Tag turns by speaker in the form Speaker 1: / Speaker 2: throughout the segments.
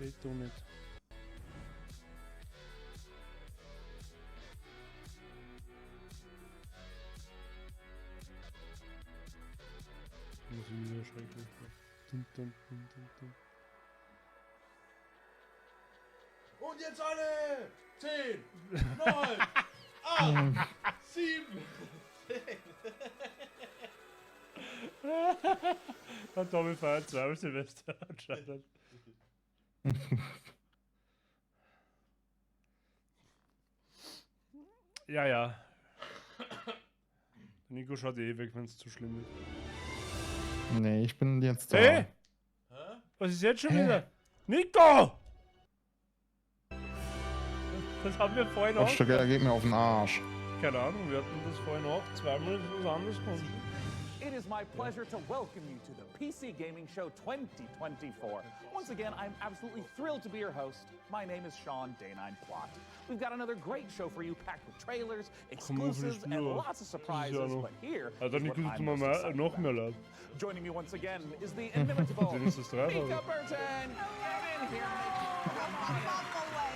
Speaker 1: Seht du nicht. Muss ich wieder schrecklich. Dum, dum, dum, dum, dum.
Speaker 2: Und jetzt alle! 10, 9, 8, 7, 6.
Speaker 1: Hat Tommy feiert zweimal Silvester anscheinend. Ja, ja. Nico schaut eh weg, wenn es zu schlimm ist.
Speaker 3: Nee, ich bin jetzt da.
Speaker 1: Hey! Was ist jetzt schon wieder? Nico! Das haben wir vorhin auch.
Speaker 3: Er geht mir auf den Arsch.
Speaker 1: Keine Ahnung, wir hatten das vorhin auch. Zweimal ist was anderes gekommen.
Speaker 4: It is my pleasure to welcome you to the PC Gaming Show 2024. Once again, I'm absolutely thrilled to be your host. My name is Sean Day9 Plot. We've got another great show for you, packed with trailers, exclusives, and lots of surprises. But here is what I'm most excited about. Joining me once again is the inimitable Mika Burton. Get in here,
Speaker 5: I'm on my way.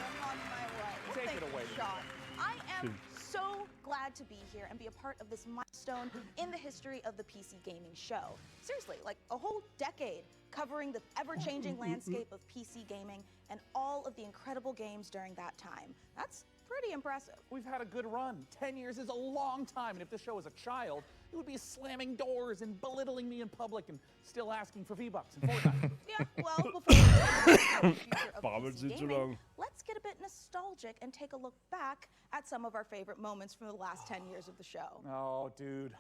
Speaker 4: Take it away,
Speaker 5: Sean. I am so glad to be here and be a part of this milestone in the history of the PC gaming show. Seriously, like a whole decade covering the ever-changing landscape of PC gaming and all of the incredible games during that time. That's pretty impressive.
Speaker 4: We've had a good run. 10 years is a long time, and if this show was a child, it would be slamming doors and belittling me in public and still asking for V-Bucks and Fortnite.
Speaker 5: Yeah, well, before we talk about the future of PC gaming, let's get a bit nostalgic and take a look back at some of our favorite moments from the last 10 years of the show.
Speaker 4: Oh, dude.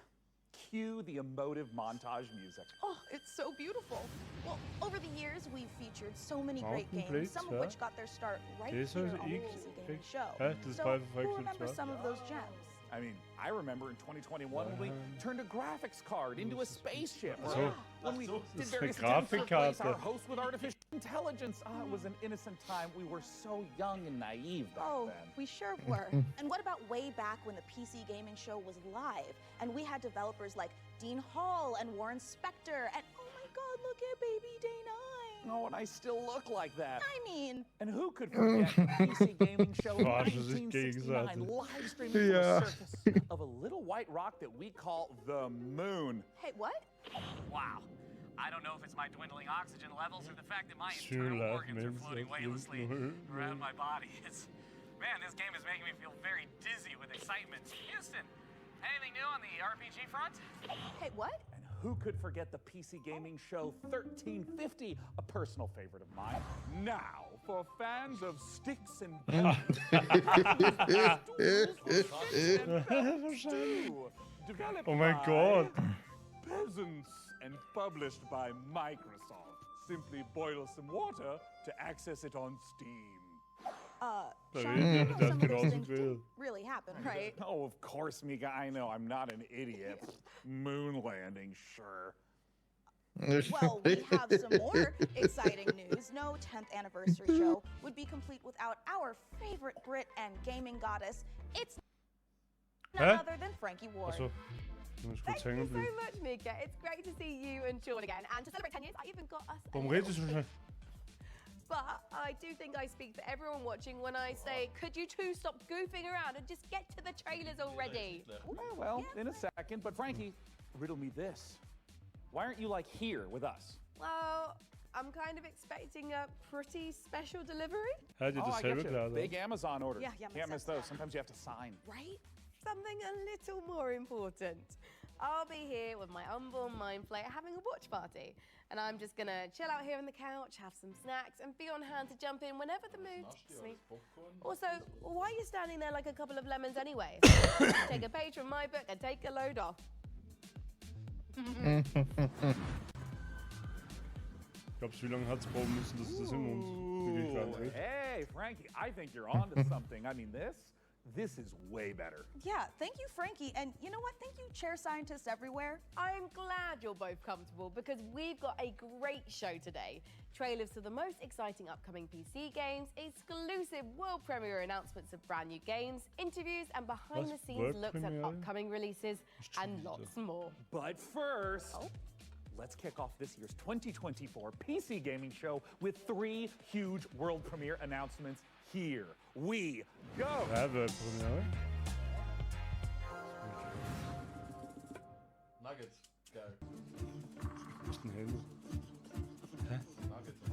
Speaker 4: Cue the emotive montage music.
Speaker 5: Oh, it's so beautiful. Well, over the years, we've featured so many great games, some of which got their start right here on the PC Gaming Show. So, who remembers some of those gems?
Speaker 4: I mean, I remember in 2021 when we turned a graphics card into a spaceship. When we did various attempts to replace our host with artificial intelligence. It was an innocent time. We were so young and naive back then.
Speaker 5: Oh, we sure were. And what about way back when the PC Gaming Show was live and we had developers like Dean Hall and Warren Spector and oh my God, look at baby Day9.
Speaker 4: Oh, and I still look like that.
Speaker 5: I mean...
Speaker 4: And who could forget PC Gaming Show 1969 live streaming from the surface of a little white rock that we call the moon?
Speaker 5: Hey, what?
Speaker 6: Wow. I don't know if it's my dwindling oxygen levels or the fact that my internal organs are floating weightlessly around my body. Man, this game is making me feel very dizzy with excitement. Houston, anything new on the RPG front?
Speaker 5: Hey, what?
Speaker 4: And who could forget the PC Gaming Show 1350, a personal favorite of mine? Now, for fans of sticks and developed by peasants and published by Microsoft. Simply boil some water to access it on Steam.
Speaker 5: Sean, some of those things didn't really happen, right?
Speaker 4: Oh, of course, Mika. I know. I'm not an idiot. Moon landing, sure.
Speaker 5: Well, we have some more exciting news. No 10th anniversary show would be complete without our favorite Brit and gaming goddess. It's none other than Frankie Ward.
Speaker 7: Thank you so much, Mika. It's great to see you and Sean again. And to celebrate 10 years, I even got us a But I do think I speak for everyone watching when I say, could you two stop goofing around and just get to the trailers already?
Speaker 4: Well, in a second. But Frankie, riddle me this. Why aren't you, like, here with us?
Speaker 7: Well, I'm kind of expecting a pretty special delivery.
Speaker 4: I get you. Big Amazon order.
Speaker 7: Yeah,
Speaker 4: can't miss those. Sometimes you have to sign.
Speaker 7: Right? Something a little more important. I'll be here with my unborn mind flayer having a watch party. And I'm just gonna chill out here on the couch, have some snacks, and be on hand to jump in whenever the mood takes me. Also, why are you standing there like a couple of lemons anyway? Take a page from my book and take a load off.
Speaker 1: Glaubst du, wie lange hat's brauchen müssen, dass das in uns wirklich klar wird?
Speaker 4: Hey, Frankie, I think you're onto something. I mean, this is way better.
Speaker 5: Yeah, thank you, Frankie. And you know what? Thank you, chair scientists everywhere.
Speaker 7: I'm glad you're both comfortable because we've got a great show today. Trailers to the most exciting upcoming PC games, exclusive world premiere announcements of brand new games, interviews and behind-the-scenes looks at upcoming releases, and lots more.
Speaker 4: But first, let's kick off this year's 2024 PC gaming show with 3 huge world premiere announcements. Here we go.
Speaker 1: Werbepremiere.
Speaker 2: Nuggets. Geil.
Speaker 1: Was ist ein Helm? Hä?
Speaker 2: Nuggets.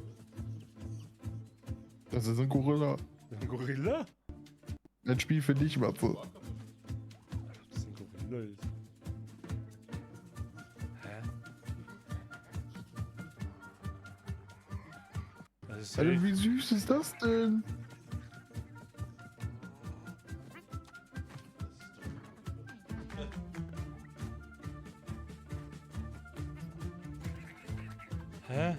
Speaker 3: Das ist ein Gorilla.
Speaker 1: Ein Gorilla?
Speaker 3: Ein Spiel für dich, Matze.
Speaker 1: Ob das ein Gorilla ist? Hä? Das ist
Speaker 3: Alter,
Speaker 1: safe.
Speaker 3: wie süß ist das denn?
Speaker 1: Hä?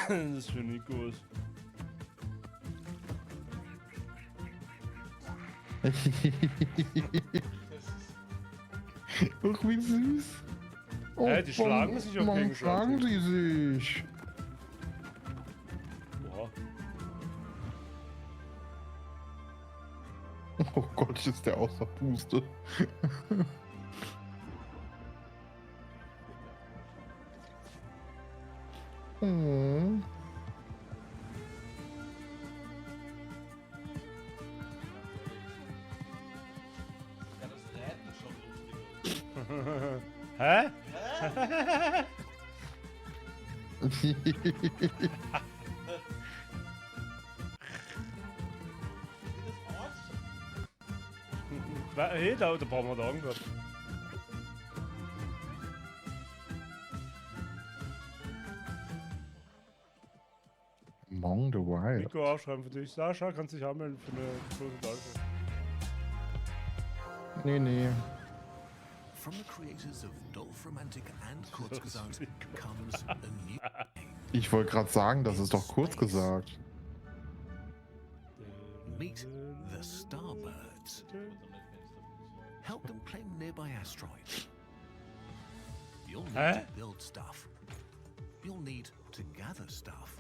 Speaker 1: Das ist für Nikos.
Speaker 3: Ach, wie süß. Oh,
Speaker 1: Hä, die schlagen sich auch
Speaker 3: warum
Speaker 1: gegenseitig.
Speaker 3: schlagen sie sich?
Speaker 1: Boah.
Speaker 3: Oh Gott, ist der außer Puste. Oh.
Speaker 2: Ja, das Räten schon lustig.
Speaker 1: Hä?
Speaker 2: Wie das aus?
Speaker 1: Hey, da brauchen wir da irgendwas.
Speaker 3: Among the Wild.
Speaker 1: Nico aufschreiben für dich. Sascha, kannst dich anmelden für eine große Leute.
Speaker 3: Nee, nee.
Speaker 8: From the creators of Dolphromantic and Kurzgesagt comes a new game.
Speaker 3: Ich wollte gerade sagen, das ist doch kurz gesagt.
Speaker 8: Meet the Starbirds. Help them claim nearby asteroids. You'll need to build stuff. You'll need to gather stuff.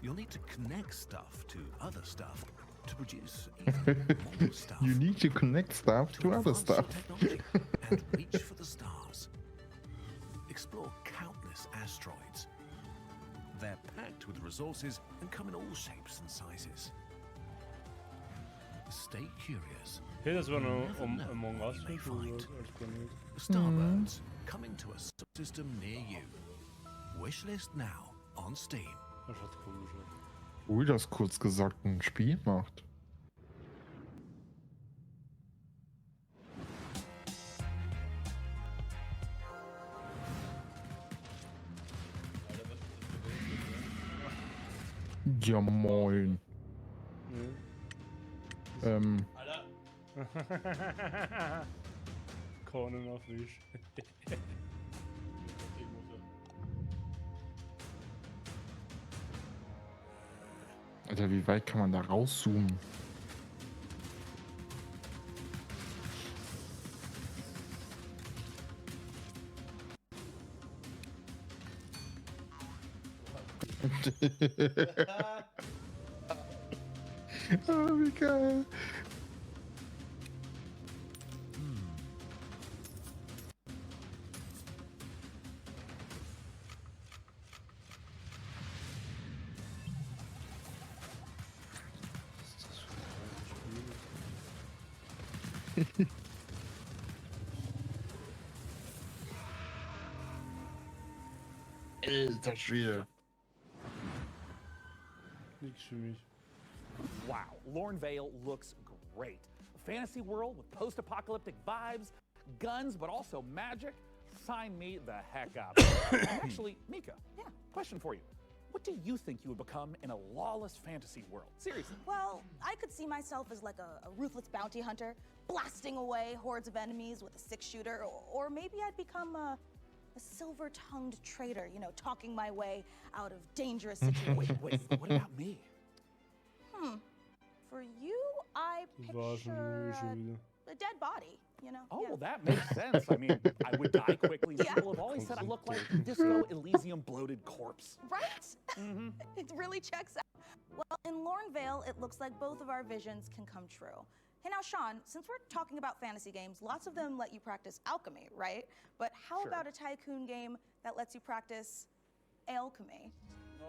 Speaker 8: You'll need to connect stuff to other stuff to produce even more stuff.
Speaker 3: You need to connect stuff to other
Speaker 8: advance
Speaker 3: stuff.
Speaker 8: your technology and reach for the stars. Explore countless asteroids. They're packed with resources and come in all shapes and sizes. Stay curious.
Speaker 1: Hey, das war nur
Speaker 8: Never know
Speaker 1: Among
Speaker 8: what
Speaker 1: Us
Speaker 8: you may
Speaker 1: oder
Speaker 8: find.
Speaker 1: als Planet.
Speaker 8: Starbirds coming to a system near you. Wishlist now on Steam.
Speaker 1: Das hat komisch aus.
Speaker 3: Ui, das kurz gesagt ein Spiel macht. Ja, moin.
Speaker 1: Nee.
Speaker 2: Alter.
Speaker 1: Corner auf Wisch.
Speaker 3: Alter, wie weit kann man da rauszoomen? Ah, wie geil. Alter Schwede.
Speaker 1: Nix für mich.
Speaker 4: Wow, Lornvale looks great. A fantasy world with post-apocalyptic vibes, guns, but also magic. Sign me the heck up. Actually, Mika, question for you. What do you think you would become in a lawless fantasy world? Seriously.
Speaker 5: Well, I could see myself as like a ruthless bounty hunter, blasting away hordes of enemies with a 6-shooter, or maybe I'd become a silver-tongued traitor, you know, talking my way out of dangerous situations.
Speaker 4: Wait, what about me?
Speaker 5: For you, I
Speaker 1: Das war schon
Speaker 5: picture
Speaker 1: schon wieder.
Speaker 5: a dead body, you know?
Speaker 4: Oh,
Speaker 5: yeah.
Speaker 4: well, that makes sense. I mean, I would die quickly.
Speaker 5: Yeah.
Speaker 4: People have always said I look like Disco Elysium bloated corpse.
Speaker 5: Right? It really checks out. Well, in Lornvale, it looks like both of our visions can come true. Hey now, Sean, since we're talking about fantasy games, lots of them let you practice alchemy, right? But how
Speaker 4: Sure.
Speaker 5: about a tycoon game that lets you practice alchemy?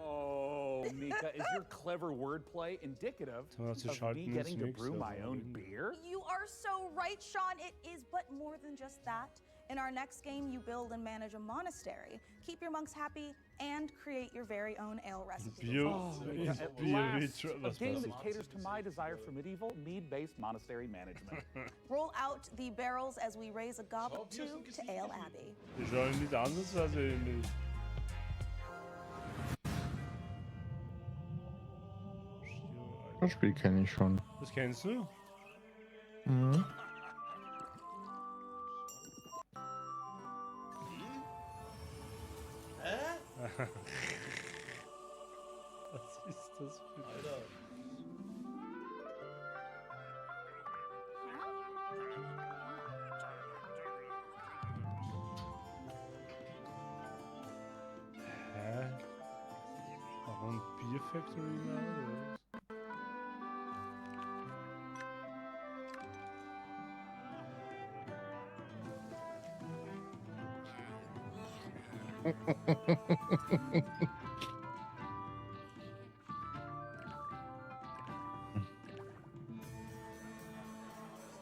Speaker 4: Oh, Mika, is your clever wordplay indicative
Speaker 1: Thomas,
Speaker 4: of me
Speaker 1: schalten
Speaker 4: getting to
Speaker 1: jetzt
Speaker 4: brew
Speaker 1: nichts,
Speaker 4: my
Speaker 1: aber
Speaker 4: own
Speaker 1: irgendwie.
Speaker 4: beer?
Speaker 5: You are so right, Sean. It is, but more than just that. In our next game, you build and manage a monastery, keep your monks happy, and create your very own ale recipe.
Speaker 1: Bier,
Speaker 4: Oh, Mika, at
Speaker 1: Bier,
Speaker 4: last,
Speaker 1: Bier,
Speaker 4: a
Speaker 1: was
Speaker 4: game
Speaker 1: weiß
Speaker 4: that
Speaker 1: ich.
Speaker 4: caters to my desire for medieval, mead-based monastery management.
Speaker 5: Roll out the barrels as we raise a goblet
Speaker 2: Schau, wie er so
Speaker 5: to Ale Abbey.
Speaker 1: Die schauen nicht ansatzweise ähnlich.
Speaker 3: Das Spiel kenne ich schon.
Speaker 1: Das kennst du?
Speaker 3: Mhm.
Speaker 1: Was ist das für
Speaker 2: Alter.
Speaker 1: Hä? Warum Bier Factory mehr oder was?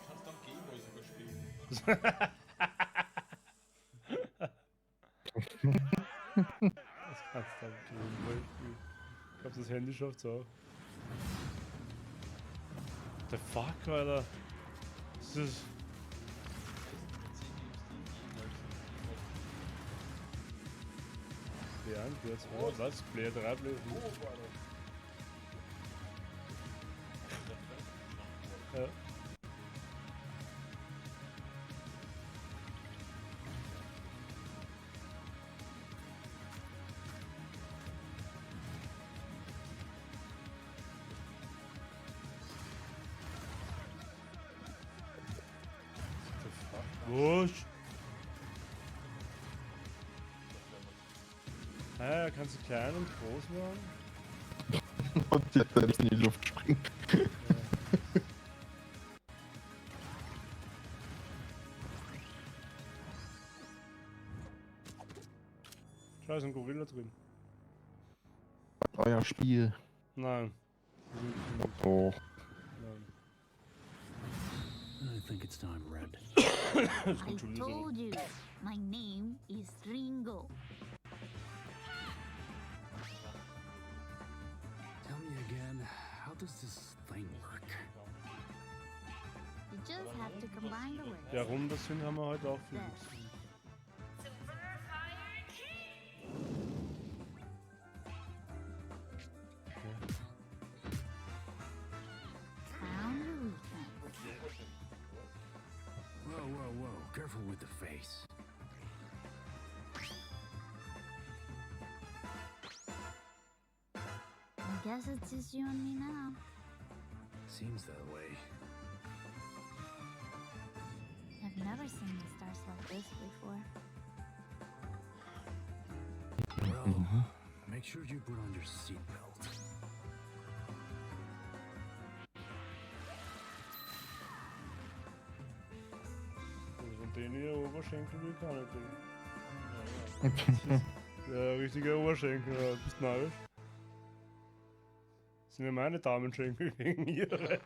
Speaker 2: Kannst du am Gameboy sogar spielen.
Speaker 1: Das kannst du halt tun. Ich glaube, das Handy schafft's auch. The fuck, Alter? Das ist... Player 1, Player 2, was? Player 3, Player 4? Ja. Wusch! Ah, kannst du klein und groß machen?
Speaker 3: Und jetzt selbst in die Luft springen.
Speaker 1: Schau, ist ein Gorilla drin.
Speaker 3: Euer Spiel.
Speaker 1: Nein.
Speaker 3: Oh.
Speaker 1: Nein.
Speaker 8: I think it's time, Red.
Speaker 1: Das
Speaker 9: I
Speaker 1: kommt schon wieder so.
Speaker 9: told you, my name is Ringo.
Speaker 8: Tell me again, how does this thing work?
Speaker 9: You just have to combine the words.
Speaker 1: Ja, rum das sind haben wir heute auch viel.
Speaker 9: Crown your weekend.
Speaker 8: Whoa, whoa, whoa. Careful with the face.
Speaker 9: I guess it's just you and me now.
Speaker 8: Seems that way.
Speaker 9: I've never seen the stars like this before.
Speaker 8: Well, make sure you put on your seatbelt.
Speaker 1: Und den hier Oberschenkel will kann nicht. Ja, richtiger Oberschenkel, ja. Bist du narrisch? Das sind ja meine Damenschenkel gegen ihre.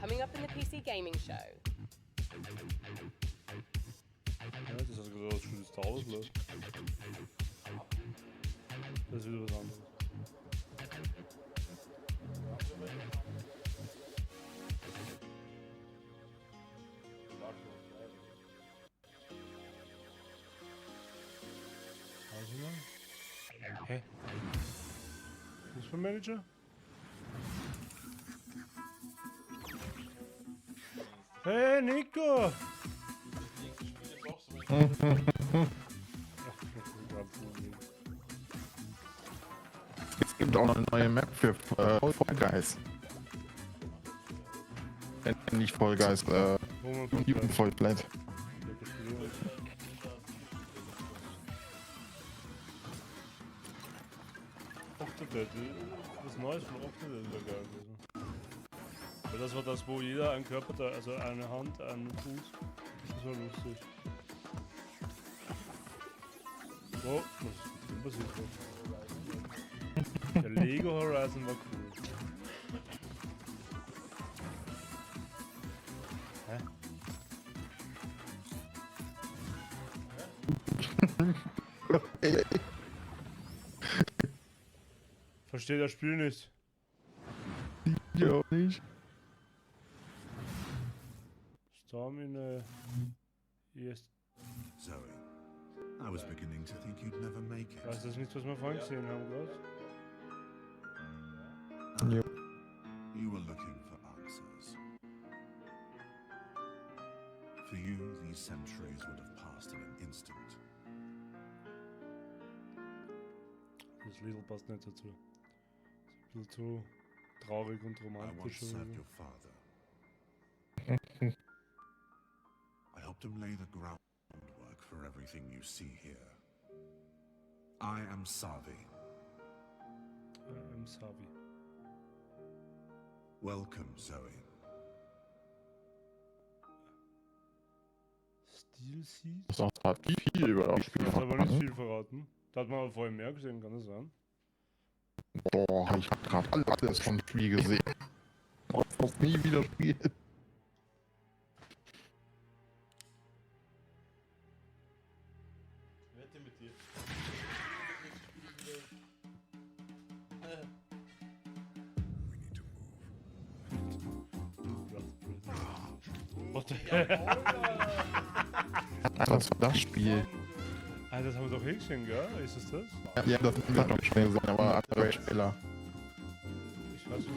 Speaker 7: Coming up in the PC gaming show.
Speaker 1: Ja, das hast du gesagt, das ist schon Star Wars, los. Das ist wieder was anderes. Also mal. Hä? Fußballmanager? Hey, Nico!
Speaker 3: Es gibt auch noch eine neue Map für Fall Guys. Nicht Fall Guys, Jugendvollblatt.
Speaker 1: Update. Das Neues von Update ist ja geil gewesen. Weil das war das, wo jeder einen Körper da, also eine Hand, einen Fuß. Das war lustig. Oh, was passiert da? Der Lego Horizon war cool. Hä? Verstehe das Spiel nicht.
Speaker 3: Ja, auch nicht.
Speaker 1: Stamina. Yes.
Speaker 10: Zoe, I was beginning to think you'd never make it.
Speaker 1: Das ist nichts, was wir vorhin gesehen haben, gerade.
Speaker 3: Ja.
Speaker 10: You were looking for answers. For you, these centuries would have passed in an instant.
Speaker 1: Das Lied passt nicht dazu. Ist ein bisschen zu traurig und
Speaker 10: I once
Speaker 1: romantisch.
Speaker 10: served your father. I helped him lay the groundwork for everything you see here. I am Savi.
Speaker 1: I'm Savi.
Speaker 10: Welcome, Zoe.
Speaker 1: Steel Seed?
Speaker 3: Das hat viel über das Spiel.
Speaker 1: Das hat aber nicht viel verraten. Da hat man aber vorher mehr gesehen, kann das sein?
Speaker 3: Boah, ich hab grad alles vom Spiel gesehen. Ich muss nie wieder spielen.
Speaker 2: Wette mit dir.
Speaker 1: What the hell?
Speaker 3: Das war das Spiel.
Speaker 1: Ah, das haben wir doch eh gesehen, gell? Ist es das?
Speaker 3: Ja, das hat doch schon gesehen, aber andere Spieler.
Speaker 1: Ich weiß nicht.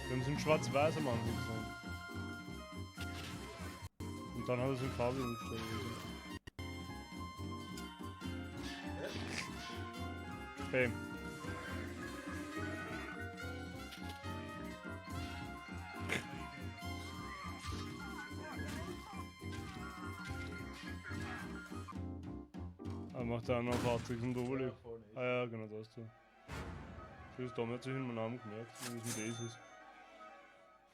Speaker 1: Wir haben es in schwarz-weiß am Anfang gesehen. Und dann hat er es in Farbe umgestellt. Bam. Ah, macht der auch noch Fahrzeug und Overlay. Ah ja, genau das da. Tschüss, Tom hat sich in meinen Namen gemerkt, wie es mit Ace ist.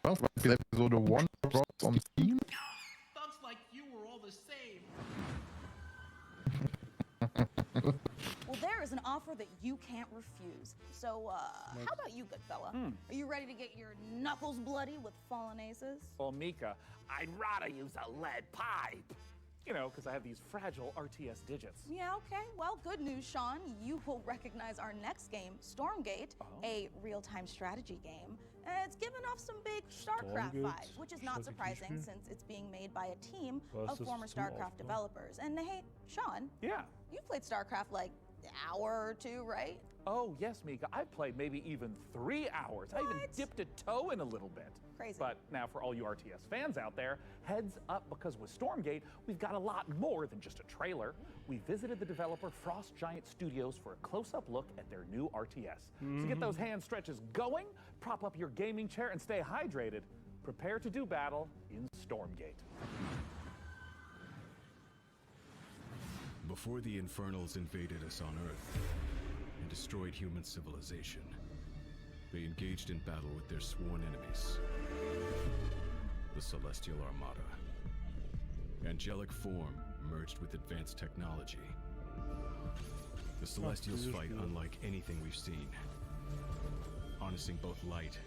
Speaker 3: Was? War das Episode 1 Drops on Steam?
Speaker 2: Sounds like you were all the same.
Speaker 5: Well, there is an offer that you can't refuse. So, how about you, good fella? Are you ready to get your knuckles bloody with fallen aces?
Speaker 4: Well, Mika, I'd rather use a lead pipe. You know, because I have these fragile RTS digits.
Speaker 5: Yeah, okay. Well, good news, Sean. You will recognize our next game, Stormgate, a real-time strategy game. It's given off some big StarCraft vibes, which is not surprising since it's being made by a team of former StarCraft developers. And hey, Sean.
Speaker 4: Yeah.
Speaker 5: You've played StarCraft like an hour or two, right?
Speaker 4: Oh, yes, Mika. I've played maybe even 3 hours. I even dipped a toe in a little bit.
Speaker 5: Crazy.
Speaker 4: But now for all you RTS fans out there, heads up, because with Stormgate, we've got a lot more than just a trailer. We visited the developer Frost Giant Studios for a close-up look at their new RTS. So get those hand stretches going, prop up your gaming chair, and stay hydrated. Prepare to do battle in Stormgate.
Speaker 11: Before the Infernals invaded us on Earth and destroyed human civilization, they engaged in battle with their sworn enemies, the Celestial Armada. Angelic form merged with advanced technology. The Celestials fight unlike anything we've seen, harnessing both light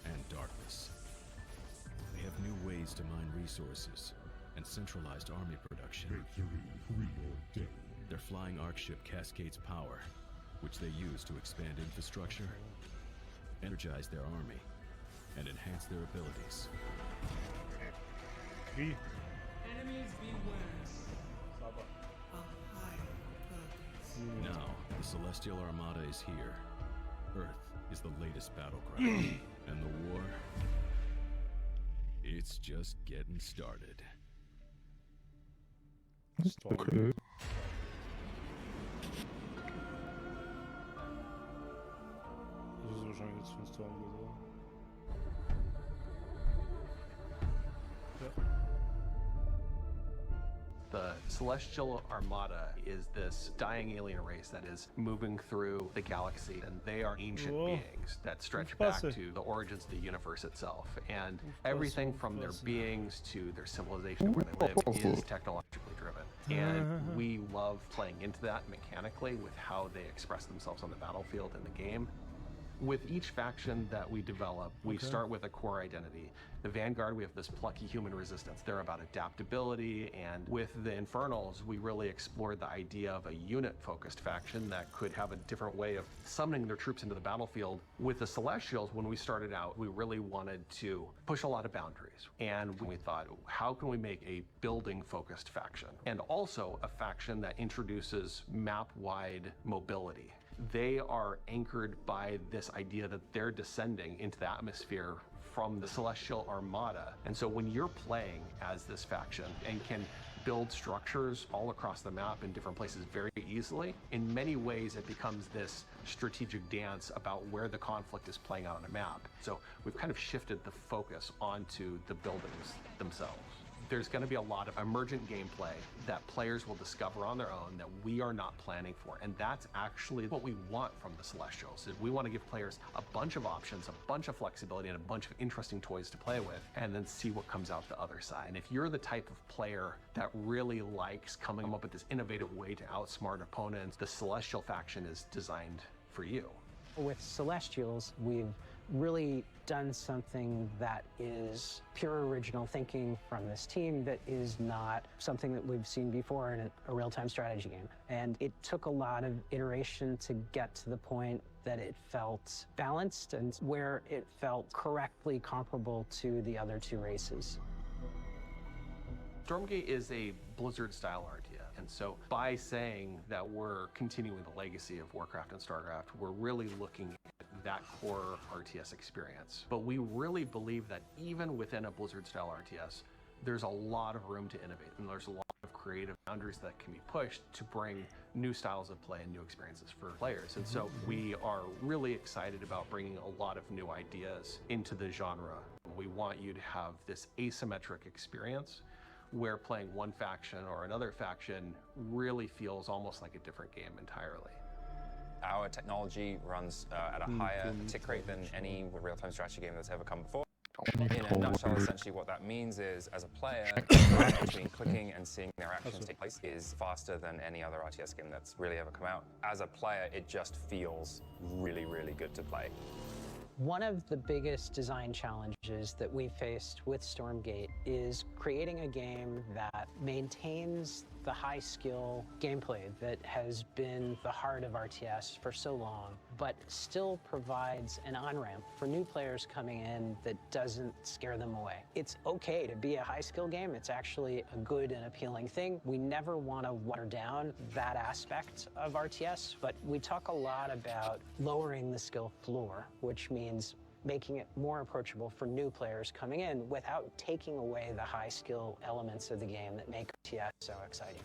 Speaker 11: and darkness. They have new ways to mine resources and centralized army production. Their flying arc ship cascades power, which they use to expand infrastructure, energize their army, and enhance their abilities.
Speaker 2: Enemies beware.
Speaker 11: Now, the Celestial Armada is here. Earth is the latest battleground, and the war, it's just getting started.
Speaker 3: Okay.
Speaker 1: Das ist wahrscheinlich jetzt von Stormgate, oder? Ja.
Speaker 12: The Celestial Armada is this dying alien race that is moving through the galaxy, and they are ancient beings that stretch back to the origins of the universe itself. And everything from their beings to their civilization, where they live, is technologically driven. And we love playing into that mechanically with how they express themselves on the battlefield in the game. With each faction that we develop, we start with a core identity. The Vanguard, we have this plucky human resistance. They're about adaptability, and with the Infernals, we really explored the idea of a unit-focused faction that could have a different way of summoning their troops into the battlefield. With the Celestials, when we started out, we really wanted to push a lot of boundaries. And we thought, how can we make a building-focused faction? And also a faction that introduces map-wide mobility. They are anchored by this idea that they're descending into the atmosphere from the Celestial Armada. And so when you're playing as this faction and can build structures all across the map in different places very easily, in many ways it becomes this strategic dance about where the conflict is playing out on a map. So we've kind of shifted the focus onto the buildings themselves. There's going to be a lot of emergent gameplay that players will discover on their own that we are not planning for. And that's actually what we want from the Celestials. Is we want to give players a bunch of options, a bunch of flexibility, and a bunch of interesting toys to play with, and then see what comes out the other side. And if you're the type of player that really likes coming up with this innovative way to outsmart opponents, the Celestial faction is designed for you.
Speaker 13: With Celestials, we've really done something that is pure original thinking from this team that is not something that we've seen before in a real-time strategy game. And it took a lot of iteration to get to the point that it felt balanced and where it felt correctly comparable to the other two races.
Speaker 12: Stormgate is a Blizzard-style RTS. And so by saying that we're continuing the legacy of Warcraft and StarCraft, we're really looking at that core RTS experience. But we really believe that even within a Blizzard-style RTS, there's a lot of room to innovate, and there's a lot of creative boundaries that can be pushed to bring new styles of play and new experiences for players. And so we are really excited about bringing a lot of new ideas into the genre. We want you to have this asymmetric experience where playing one faction or another faction really feels almost like a different game entirely.
Speaker 14: Our technology runs at a higher tick rate than any real-time strategy game that's ever come before. In a nutshell, essentially what that means is, as a player, between clicking and seeing their actions take place is faster than any other RTS game that's really ever come out. As a player, it just feels really, really good to play.
Speaker 13: One of the biggest design challenges that we faced with Stormgate is creating a game that maintains the high-skill gameplay that has been the heart of RTS for so long, but still provides an on-ramp for new players coming in that doesn't scare them away. It's okay to be a high-skill game. It's actually a good and appealing thing. We never want to water down that aspect of RTS, but we talk a lot about lowering the skill floor, which means making it more approachable for new players coming in without taking away the high skill elements of the game that make RTS so exciting.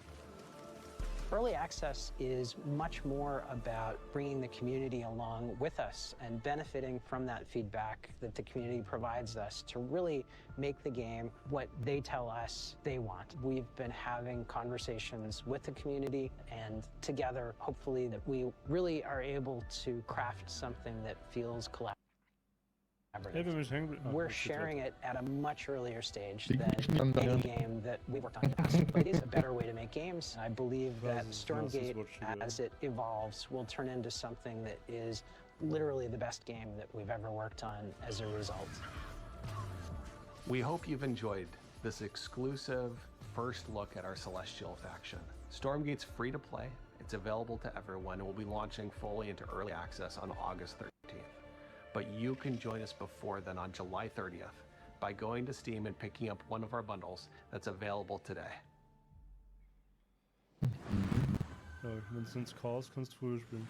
Speaker 13: Early access is much more about bringing the community along with us and benefiting from that feedback that the community provides us to really make the game what they tell us they want. We've been having conversations with the community, and together, hopefully, that we really are able to craft something that feels collaborative. We're sharing it at a much earlier stage than any game that we've worked on in the past. But it is a better way to make games. I believe that Stormgate, as it evolves, will turn into something that is literally the best game that we've ever worked on as a result.
Speaker 12: We hope you've enjoyed this exclusive first look at our Celestial faction. Stormgate's free to play. It's available to everyone, and we'll be launching fully into early access on August 13th. But you can join us before then on July 30th by going to Steam and picking up one of our bundles that's available today.
Speaker 1: Wenn es ins Chaos kannst du früher spielen.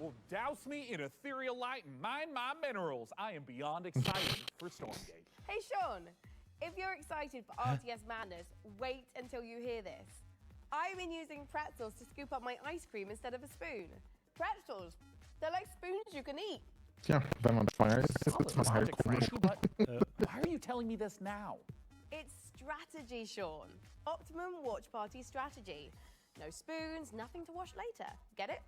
Speaker 4: Well, douse me in ethereal light and mine my minerals. I am beyond excited for Stormgate.
Speaker 7: Hey, Sean, if you're excited for RTS madness, wait until you hear this. I've been using pretzels to scoop up my ice cream instead of a spoon. Pretzels, they're like spoons you can eat.
Speaker 3: Ja, wenn man feiert, ist es mal halt komisch.
Speaker 4: But why are you telling me this now?
Speaker 7: It's strategy, Sean. Optimum watch party strategy. No spoons, nothing to wash later. Get it?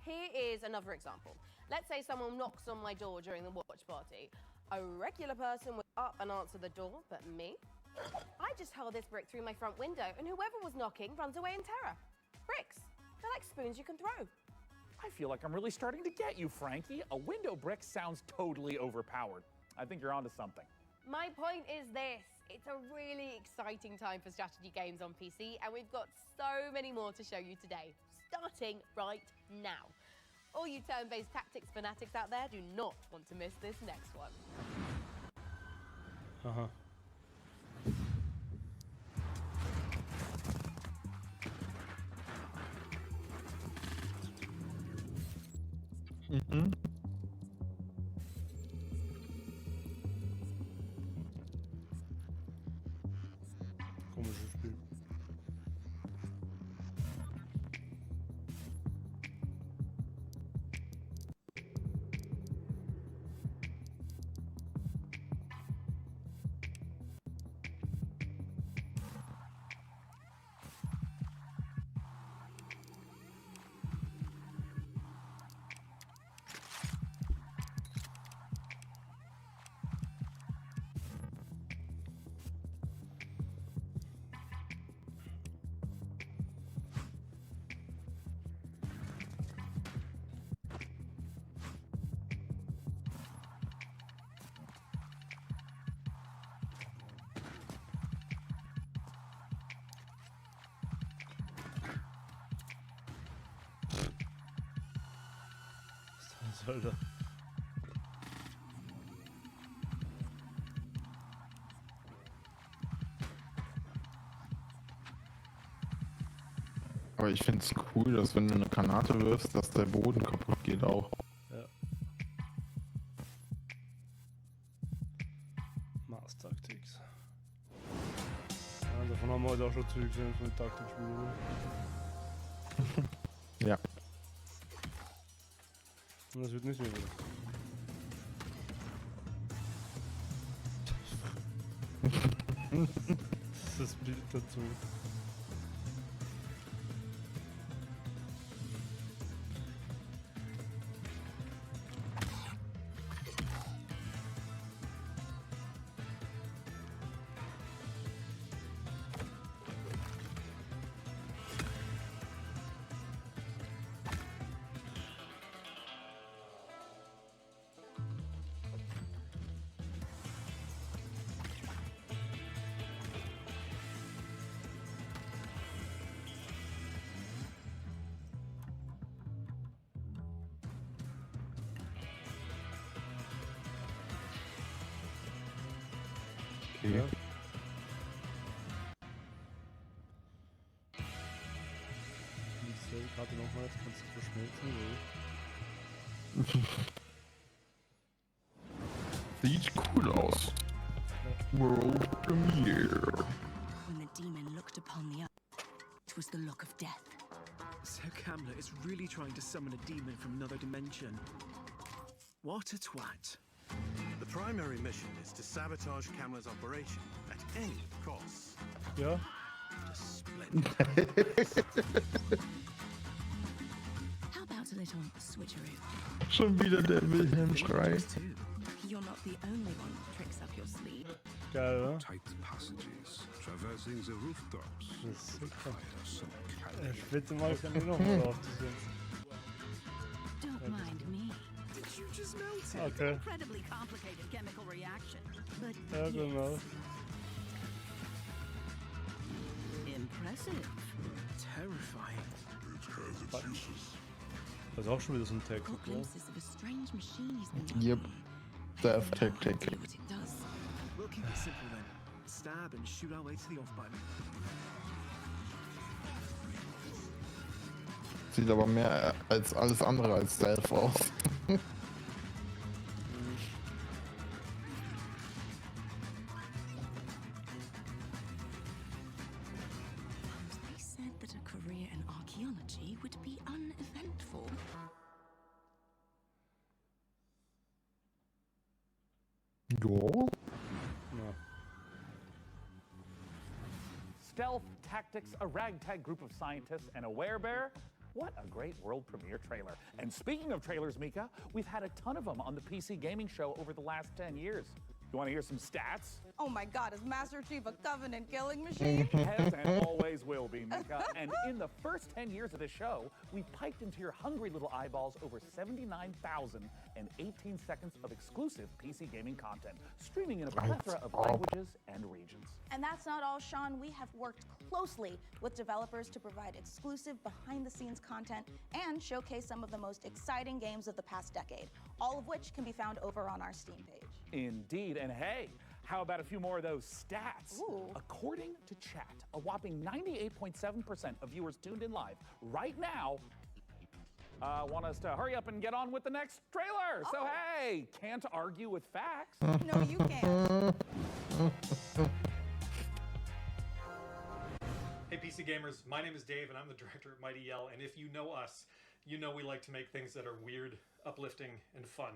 Speaker 7: Here is another example. Let's say someone knocks on my door during the watch party. A regular person would up and answer the door, but me? I just hurl this brick through my front window, and whoever was knocking runs away in terror. Bricks. They're like spoons you can throw.
Speaker 4: I feel like I'm really starting to get you, Frankie. A window brick sounds totally overpowered. I think you're onto something.
Speaker 7: My point is this. It's a really exciting time for strategy games on PC, and we've got so many more to show you today, starting right now. All you turn-based tactics fanatics out there do not want to miss this next one.
Speaker 1: Aha.
Speaker 3: Mhm.
Speaker 1: Komisches Spiel. Alter.
Speaker 3: Aber ich finde es cool, dass wenn du eine Granate wirfst, dass der Boden kaputt geht auch.
Speaker 1: Ja. Mars-Taktics. Ja, davon haben wir heute auch schon Züge gesehen von den Taktikspielen.
Speaker 3: Ja.
Speaker 1: Und das wird nicht weniger. Das ist das Bild dazu.
Speaker 3: Ja.
Speaker 1: Dieselbe Karte nochmal, jetzt kannst du verschmelzen.
Speaker 3: Sieht cool aus. World Premiere.
Speaker 15: When the demon looked upon the earth, it was the look of death.
Speaker 16: So Kamla is really trying to summon a demon from another dimension. What a twat.
Speaker 17: The primary mission is to sabotage Kamla's operation at any cost.
Speaker 1: Ja.
Speaker 15: How about a little switcheroo?
Speaker 3: Schon wieder der Wilhelm-Schrei.
Speaker 15: You're not the only one with tricks up your sleeve.
Speaker 1: Geil, oder?
Speaker 11: Tight passages, traversing the rooftops.
Speaker 1: Das ist super. Bitte mal, kann ich nochmal drauf zu sehen.
Speaker 15: Don't mind me.
Speaker 16: Did you just melt it?
Speaker 1: Okay.
Speaker 15: Incredibly complicated chemical reaction. But
Speaker 1: Ja, genau.
Speaker 15: impressive.
Speaker 16: Terrifying.
Speaker 1: Das ist auch schon wieder so ein Tag.
Speaker 15: Caught glimpses of a strange machine he's been
Speaker 3: Yep. Death Tactic.
Speaker 15: see what it does.
Speaker 16: We'll keep it simple then. Stab and shoot our way to the off button.
Speaker 3: Sieht aber mehr als alles andere als Stealth aus.
Speaker 15: They said that a career in archaeology would be uneventful.
Speaker 3: Jo.
Speaker 1: Ja.
Speaker 4: stealth, tactics, a ragtag group of scientists, and a werebear. What a great world premiere trailer. And speaking of trailers, Mika, we've had a ton of them on the PC gaming show over the last 10 years. You want to hear some stats?
Speaker 5: Oh my God, is Master Chief a Covenant killing machine?
Speaker 4: Has and always will be, Mika. And in the first 10 years of the show, we've piped into your hungry little eyeballs over 79,018 seconds of exclusive PC gaming content, streaming in a plethora of languages and regions.
Speaker 5: And that's not all, Sean. We have worked closely with developers to provide exclusive behind-the-scenes content and showcase some of the most exciting games of the past decade, all of which can be found over on our Steam page.
Speaker 4: Indeed, and hey, how about a few more of those stats?
Speaker 5: Ooh.
Speaker 4: According to chat, a whopping 98.7% of viewers tuned in live right now want us to hurry up and get on with the next trailer. So hey, can't argue with facts.
Speaker 5: No, you can't.
Speaker 18: Hey PC gamers, my name is Dave and I'm the director at Mighty Yell, and if you know us, you know we like to make things that are weird, uplifting, and fun.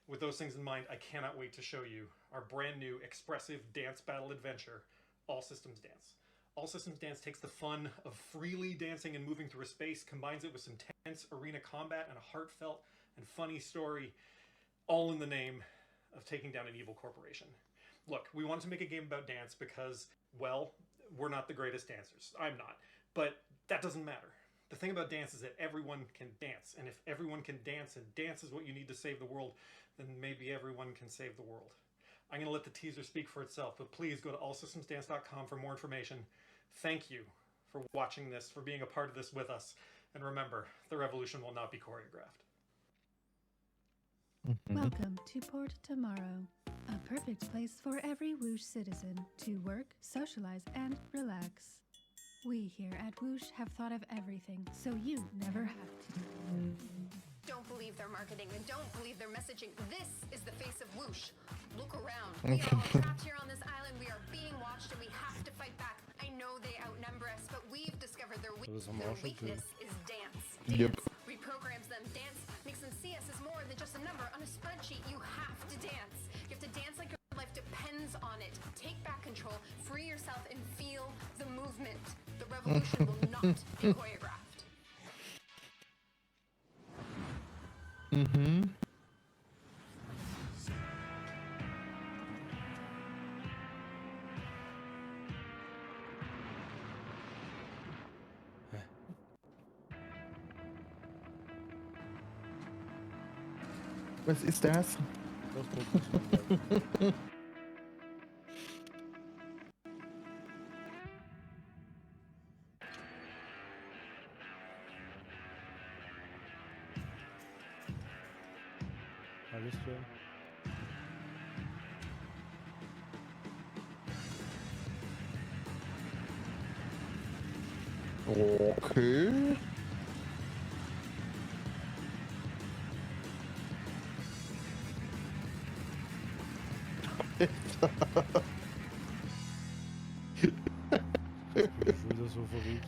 Speaker 18: With those things in mind, I cannot wait to show you our brand new expressive dance battle adventure, All Systems Dance. All Systems Dance takes the fun of freely dancing and moving through a space, combines it with some tense arena combat and a heartfelt and funny story, all in the name of taking down an evil corporation. Look, we wanted to make a game about dance because, well, we're not the greatest dancers. I'm not. But that doesn't matter. The thing about dance is that everyone can dance, and if everyone can dance, and dance is what you need to save the world, then maybe everyone can save the world. I'm going to let the teaser speak for itself, but please go to allsystemsdance.com for more information. Thank you for watching this, for being a part of this with us, and remember, the revolution will not be choreographed.
Speaker 19: Welcome to Port Tomorrow, a perfect place for every Whoosh citizen to work, socialize, and relax. We here at Whoosh have thought of everything, so you never have to.
Speaker 20: Don't believe their marketing and don't believe their messaging. This is the face of Whoosh. Look around. We are all trapped here on this island. We are being watched and we have to fight back. I know they outnumber us, but we've discovered their weakness is dance.
Speaker 3: Yep.
Speaker 20: Reprograms them. Dance makes them see us as more than just a number on a spreadsheet. You have to dance. You have to dance like your life depends on it. Take back control, free yourself, and feel the movement. The revolution will not be choreographed.
Speaker 3: Was ist das?
Speaker 1: Alles klar.
Speaker 3: Okay.
Speaker 1: Ich bin schon wieder so verrückt.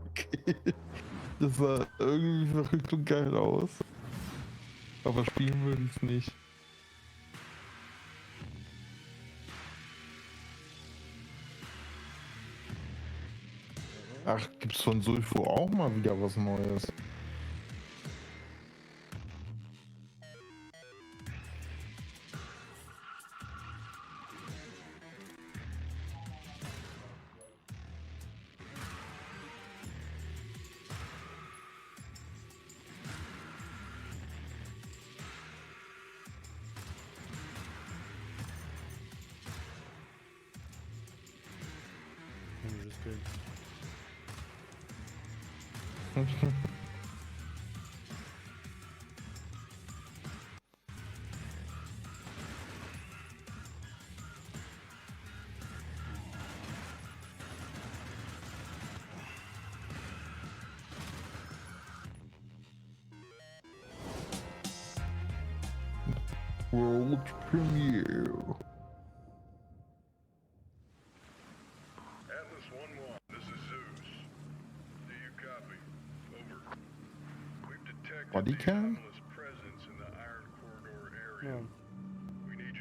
Speaker 3: Okay. Das sah irgendwie verrückt und geil aus. Aber spielen würde ich es nicht. Ach, gibt's von Sulfur auch mal wieder was Neues?
Speaker 1: Das geht.
Speaker 3: World premiere.
Speaker 21: Atlas 1-1, this is Zeus. Do you copy? Over. We've detected
Speaker 3: Body
Speaker 21: the
Speaker 3: cam?
Speaker 21: anomalous presence in the Iron Corridor area. We need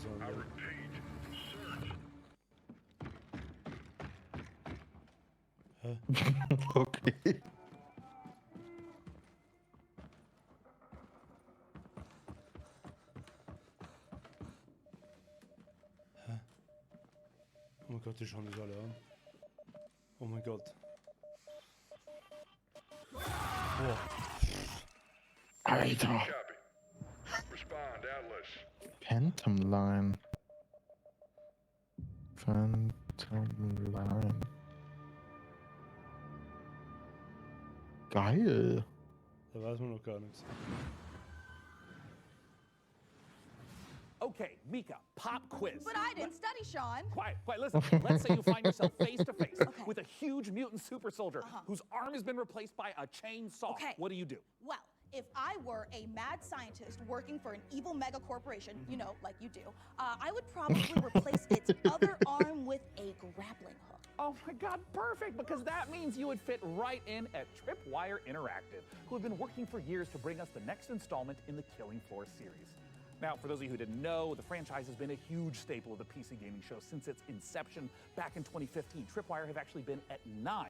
Speaker 1: sån.
Speaker 21: I repeat, search.
Speaker 3: Okay.
Speaker 1: Oh mein Gott, die schauen sich alle an. Oh mein Gott. Boah.
Speaker 3: Alter.
Speaker 21: Respond, Atlas.
Speaker 3: Phantom Line. Phantom Line. Geil.
Speaker 1: Da weiß man noch gar nichts.
Speaker 4: Okay, Mika, pop quiz.
Speaker 5: But I didn't study, Sean.
Speaker 4: Quiet, listen. Let's say you find yourself face to face with a huge mutant super soldier whose arm has been replaced by a chainsaw.
Speaker 5: Okay.
Speaker 4: What do?
Speaker 5: Well, if I were a mad scientist working for an evil mega corporation, you know, like you do, I would probably replace its other arm with a grappling hook.
Speaker 4: Oh my God, perfect, because that means you would fit right in at Tripwire Interactive, who have been working for years to bring us the next installment in the Killing Floor series. Now, for those of you who didn't know, the franchise has been a huge staple of the PC gaming show since its inception back in 2015. Tripwire have actually been at 9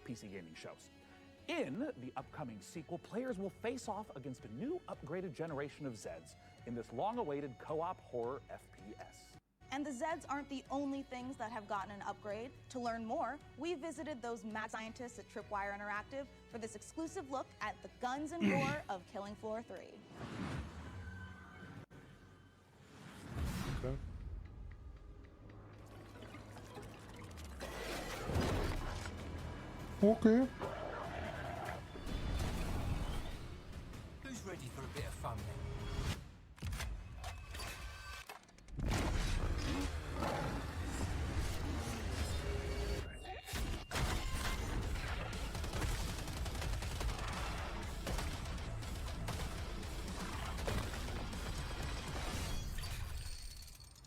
Speaker 4: PC gaming shows. In the upcoming sequel, players will face off against a new upgraded generation of Zeds in this long-awaited co-op horror FPS.
Speaker 5: And the Zeds aren't the only things that have gotten an upgrade. To learn more, we visited those mad scientists at Tripwire Interactive for this exclusive look at the guns and gore of Killing Floor 3.
Speaker 1: Okay.
Speaker 3: Okay.
Speaker 6: Who's ready for a bit of fun then?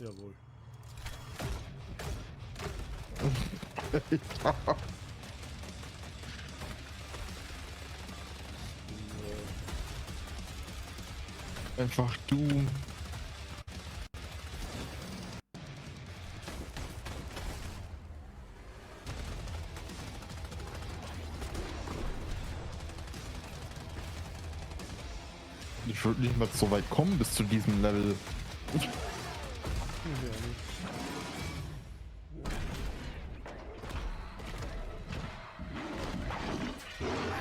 Speaker 1: Jawohl.
Speaker 3: Einfach Doom. Ich würde nicht mal so weit kommen bis zu diesem Level.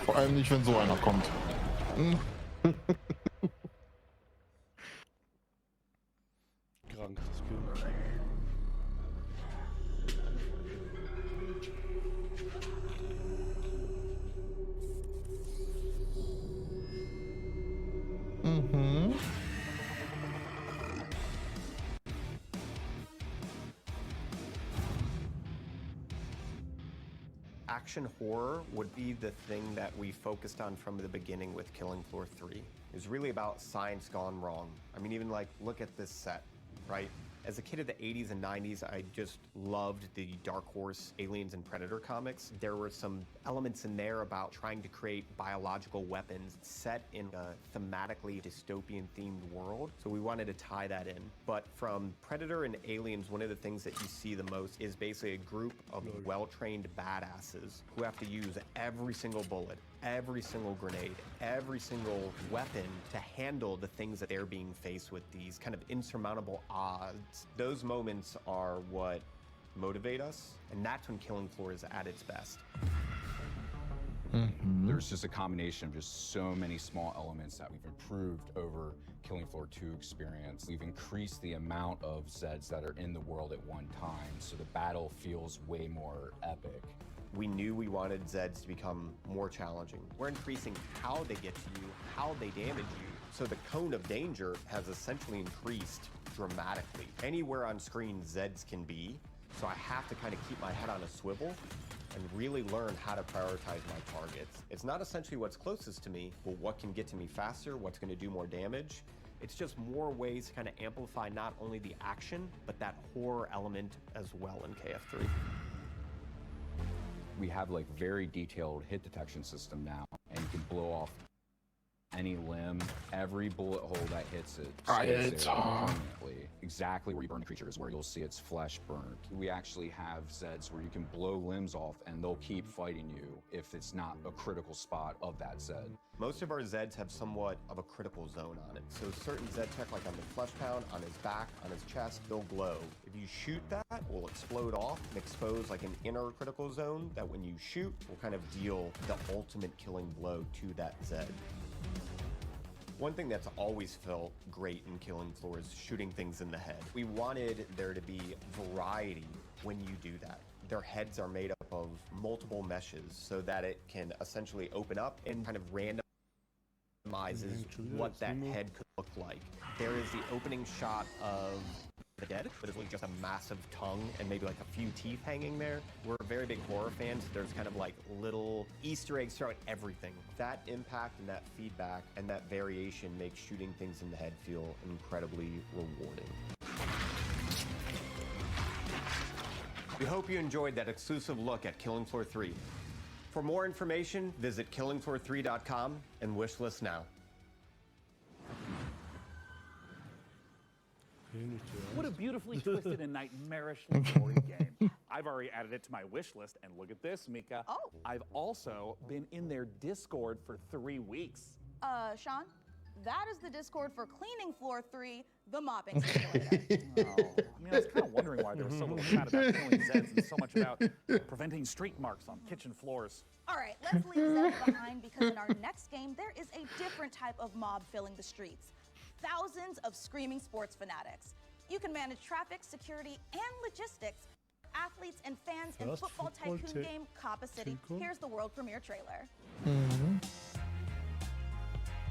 Speaker 3: Vor allem nicht, wenn so einer kommt.
Speaker 1: Krank, das Kind.
Speaker 3: Mhm.
Speaker 12: Action horror would be the thing that we focused on from the beginning with Killing Floor 3. It was really about science gone wrong. I mean, even like, look at this set, right? As a kid of the 80s and 90s, I just loved the Dark Horse Aliens and Predator comics. There were some elements in there about trying to create biological weapons set in a thematically dystopian themed world. So we wanted to tie that in. But from Predator and Aliens, one of the things that you see the most is basically a group of well-trained badasses who have to use every single bullet, every single grenade, every single weapon to handle the things that they're being faced with, these kind of insurmountable odds. Those moments are what motivate us, and that's when Killing Floor is at its best.
Speaker 22: There's just a combination of just so many small elements that we've improved over Killing Floor 2 experience. We've increased the amount of Zeds that are in the world at one time, so the battle feels way more epic.
Speaker 12: We knew we wanted Zeds to become more challenging. We're increasing how they get to you, how they damage you. So the cone of danger has essentially increased dramatically. Anywhere on screen Zeds can be, so I have to kind of keep my head on a swivel and really learn how to prioritize my targets. It's not essentially what's closest to me, but what can get to me faster, what's going to do more damage. It's just more ways to kind of amplify not only the action, but that horror element as well in KF3.
Speaker 22: We have like very detailed hit detection system now, and you can blow off any limb, every bullet hole that hits it
Speaker 3: Alter.
Speaker 22: stays there permanently. Exactly where you burn the creature is where you'll see its flesh burnt. We actually have Zeds where you can blow limbs off and they'll keep fighting you if it's not a critical spot of that Zed.
Speaker 8: Most of our Zeds have somewhat of a critical zone on it. So certain Zed tech, like on the flesh pound, on his back, on his chest, they'll glow. If you shoot that, it will explode off and expose like an inner critical zone that when you shoot will kind of deal the ultimate killing blow to that Zed. One thing that's always felt great in Killing Floor is shooting things in the head. We wanted there to be variety when you do that. Their heads are made up of multiple meshes so that it can essentially open up and kind of randomizes what that head could look like. There is the opening shot of the dead, but it's really just a massive tongue and maybe like a few teeth hanging there. We're very big horror fans. There's kind of like little Easter eggs throughout everything. That impact and that feedback and that variation makes shooting things in the head feel incredibly rewarding. We hope you enjoyed that exclusive look at Killing Floor 3. For more information, visit killingfloor3.com and wishlist now.
Speaker 4: What a beautifully twisted and nightmarishly gory game. I've already added it to my wish list, and look at this, Mika.
Speaker 5: Oh.
Speaker 4: I've also been in their Discord for 3 weeks.
Speaker 5: Sean, that is the Discord for Cleaning Floor 3, the mopping simulator.
Speaker 4: Oh, I mean, I was kind of wondering why there was so little chat about killing Zeds and so much about preventing streak marks on kitchen floors.
Speaker 5: All right, let's leave Zeds behind because in our next game, there is a different type of mob filling the streets. Thousands of screaming sports fanatics. You can manage traffic, security, and logistics. Athletes and fans in
Speaker 1: First
Speaker 5: football
Speaker 1: football
Speaker 5: tycoon game Coppa City. Here's the world premiere trailer.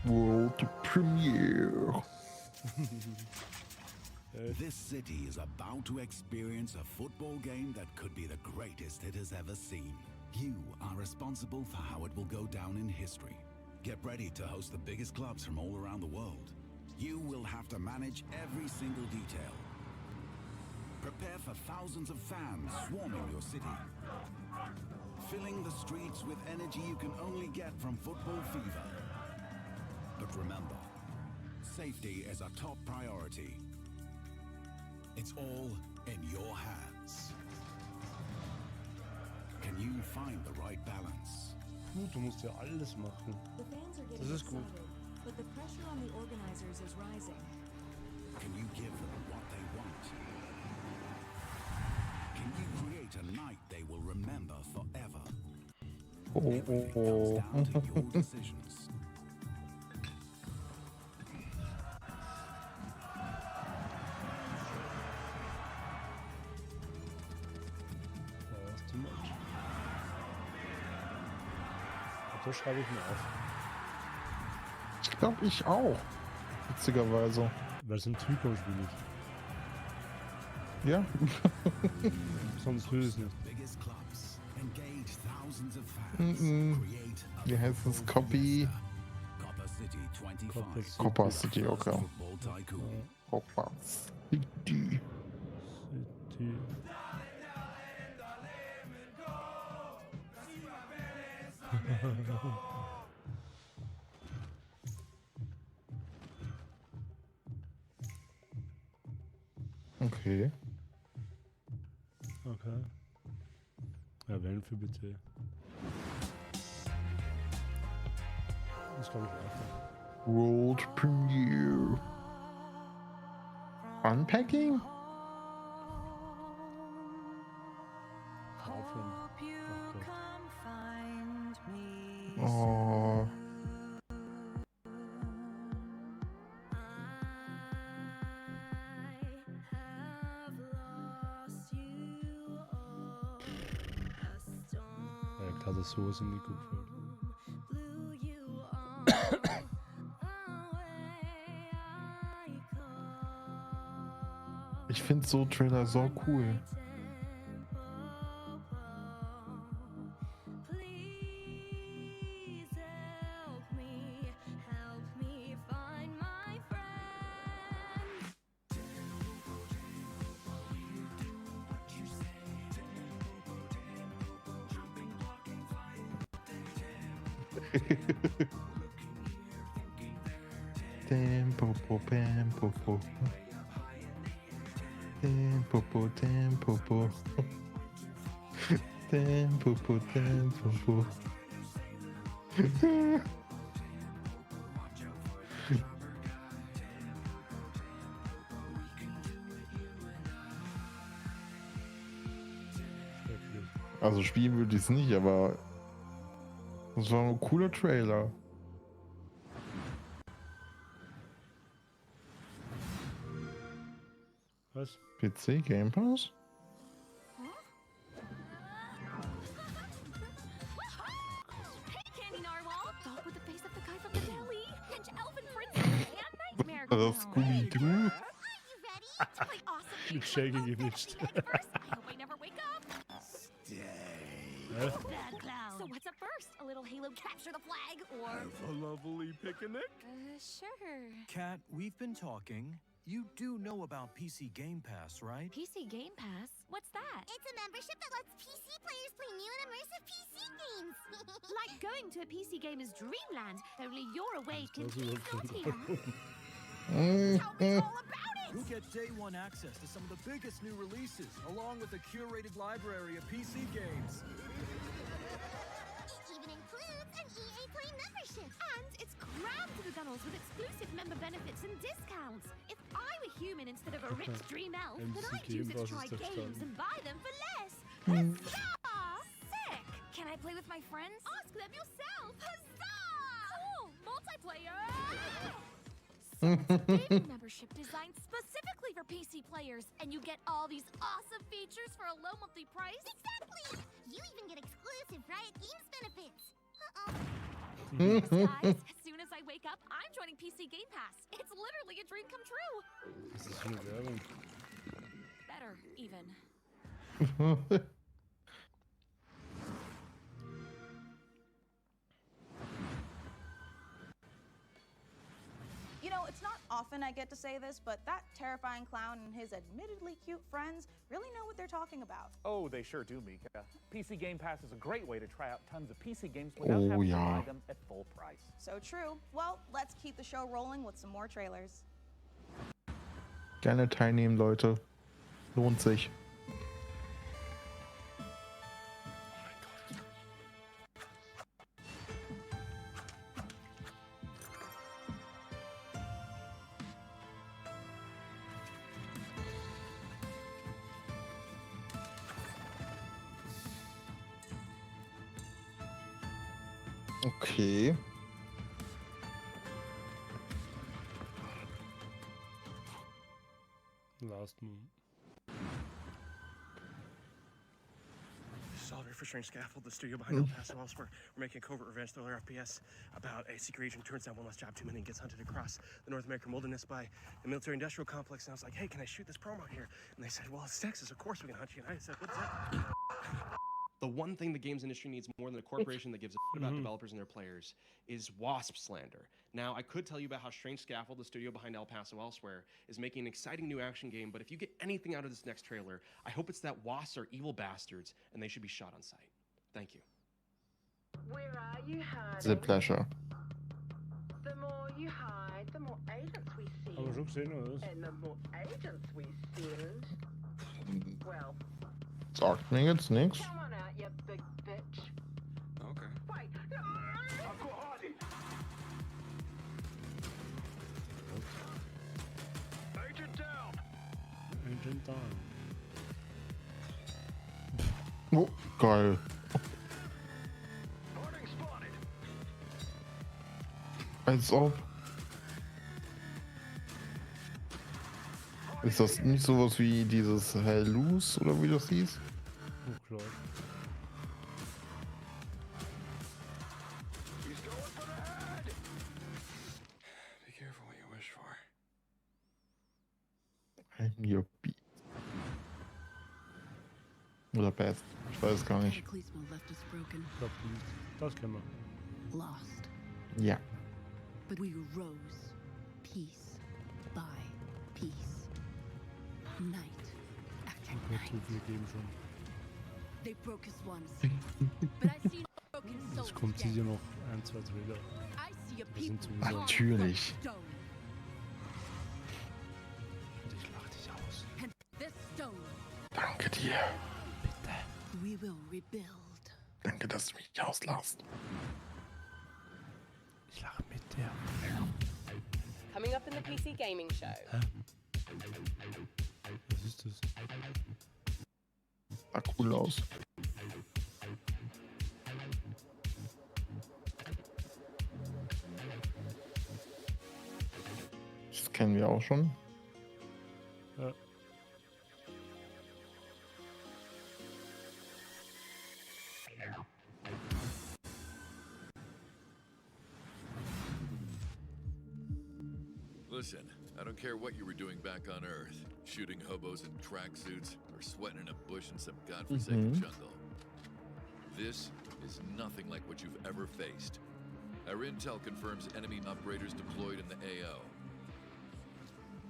Speaker 3: World premiere.
Speaker 9: This city is about to experience a football game that could be the greatest it has ever seen. You are responsible for how it will go down in history. Get ready to host the biggest clubs from all around the world. You will have to manage every single detail. Prepare for thousands of fans swarming your city. Filling the streets with energy you can only get from football fever. But remember, safety is a top priority. It's all in your hands. Can you find the right balance?
Speaker 1: Du musst ja alles machen.
Speaker 23: The fans are
Speaker 1: Das
Speaker 23: getting
Speaker 1: ist gut.
Speaker 23: excited, but the pressure on the organizers is rising.
Speaker 9: Can you give them what they want? Can you create a night they will remember forever? Everything comes down to your decisions.
Speaker 1: That's too much. Das schreibe ich mir auf.
Speaker 3: Ich glaube, ich auch. Witzigerweise.
Speaker 1: Weil es ein Typo spiel ist.
Speaker 3: Ja.
Speaker 1: Sonst will ich es nicht.
Speaker 3: Wie heißt es? Copy. Coppa City, okay. Coppa City. Okay.
Speaker 1: Okay. Ja, wählen für bitte. Das glaube ich auch.
Speaker 3: World Premiere. Unpacking? Oh.
Speaker 1: Ja, klar, dass sowas in die gut wird.
Speaker 3: Ich finde so Trailer so cool. Tempo, tempo. Tempo, tempo. Tempo, tempo. Also spielen würde ich es nicht, aber das war ein cooler Trailer.
Speaker 1: Was?
Speaker 3: PC Game Pass? Das Scooby-Doo.
Speaker 1: Mit Shaggy gemischt.
Speaker 15: So what's up first? A little Halo capture the flag, or
Speaker 2: Have a lovely picnic?
Speaker 15: sure.
Speaker 2: Kat, we've been talking. You do know about PC Game Pass, right?
Speaker 15: PC Game Pass? What's that?
Speaker 10: It's a membership that lets PC players play new and immersive PC games.
Speaker 15: Like going to a PC gamer's dreamland, only you're awake and he's not here.
Speaker 2: You'll get day one access to some of the biggest new releases, along with a curated library of PC games.
Speaker 10: It even includes an EA Play membership.
Speaker 15: And it's crammed to the gunnels with exclusive member benefits and discounts. If I were human instead of a rich dream elf, then I'd choose to try games and buy them for less. Huzzah! Sick!
Speaker 10: Can I play with my friends?
Speaker 15: Ask them yourself! Huzzah! Cool! Multiplayer!
Speaker 10: Gaming membership designed specifically for PC players, and you get all these awesome features for a low monthly price. Exactly! You even get exclusive Riot Games benefits.
Speaker 15: Yes, guys. As soon as I wake up, I'm joining PC Game Pass. It's literally a dream come true.
Speaker 1: Das ist eine Werbung.
Speaker 15: Better, even.
Speaker 5: You know, it's not often I get to say this, but that terrifying clown and his admittedly cute friends really know what they're talking about.
Speaker 4: Oh, they sure do, Mika. PC Game Pass is a great way to try out tons of PC games without having to buy them at full price.
Speaker 5: So true. Well, let's keep the show rolling with some more trailers.
Speaker 3: Gerne teilnehmen, Leute. Lohnt sich. Okay.
Speaker 1: Last Moon.
Speaker 14: This is Oliver for Strange Scaffold, the studio behind El Paso elsewhere. We're making a covert revenge thriller FPS about a secret agent turns down one last job too many and gets hunted across the North American wilderness by the military-industrial complex. And I was like, hey, can I shoot this promo here? And they said, well, it's Texas, of course we can hunt you. And I said, what's that? The one thing the games industry needs more than a corporation that gives a shit about developers and their players is WASP slander. Now, I could tell you about how Strange Scaffold, the studio behind El Paso elsewhere, is making an exciting new action game, but if you get anything out of this next trailer, I hope it's that WASPs are evil bastards and they should be shot on sight. Thank you.
Speaker 24: Where are you hiding?
Speaker 3: It's a pleasure.
Speaker 24: The more you hide, the more agents we send.
Speaker 1: Aber schon gesehen, oder was?
Speaker 24: And the more agents we send, well,
Speaker 3: Sagt mir jetzt nichts.
Speaker 24: come on out, you big bitch.
Speaker 11: Okay.
Speaker 24: Wait.
Speaker 21: Agent down.
Speaker 1: Agent down.
Speaker 3: Oh, geil.
Speaker 21: Boarding spotted.
Speaker 3: Als ob. Ist das nicht sowas wie dieses Hell Loose oder wie das hieß?
Speaker 1: Oh, klar.
Speaker 21: He's going for the head.
Speaker 11: Be careful what you wish for.
Speaker 3: I'm your beat. Oder Best. Ich weiß gar nicht.
Speaker 15: Cataclysmal left us broken,
Speaker 1: Ich glaub, das kennen wir.
Speaker 15: lost.
Speaker 3: Ja.
Speaker 15: But we rose, piece by piece, night after
Speaker 1: Gott,
Speaker 15: night.
Speaker 1: so viel geben schon.
Speaker 15: They broke us once, but I see broken souls
Speaker 1: Jetzt kommt
Speaker 15: again.
Speaker 1: sicher noch ein, zwei Trailer.
Speaker 15: I see a
Speaker 1: Wir sind
Speaker 15: people
Speaker 1: sowieso.
Speaker 3: Natürlich.
Speaker 15: stone,
Speaker 3: dir.
Speaker 23: We will rebuild.
Speaker 3: Danke, dass du mich nicht auslachst.
Speaker 1: Ich lache mit dir.
Speaker 7: Coming up in the PC Gaming Show.
Speaker 1: Was ist das?
Speaker 3: Sah cool aus. Das kennen wir auch schon.
Speaker 1: Ja.
Speaker 13: Listen, I don't care what you were doing back on Earth, shooting hobos in tracksuits or sweating in a bush in some godforsaken jungle. This is nothing like what you've ever faced. Our intel confirms enemy operators deployed in the AO.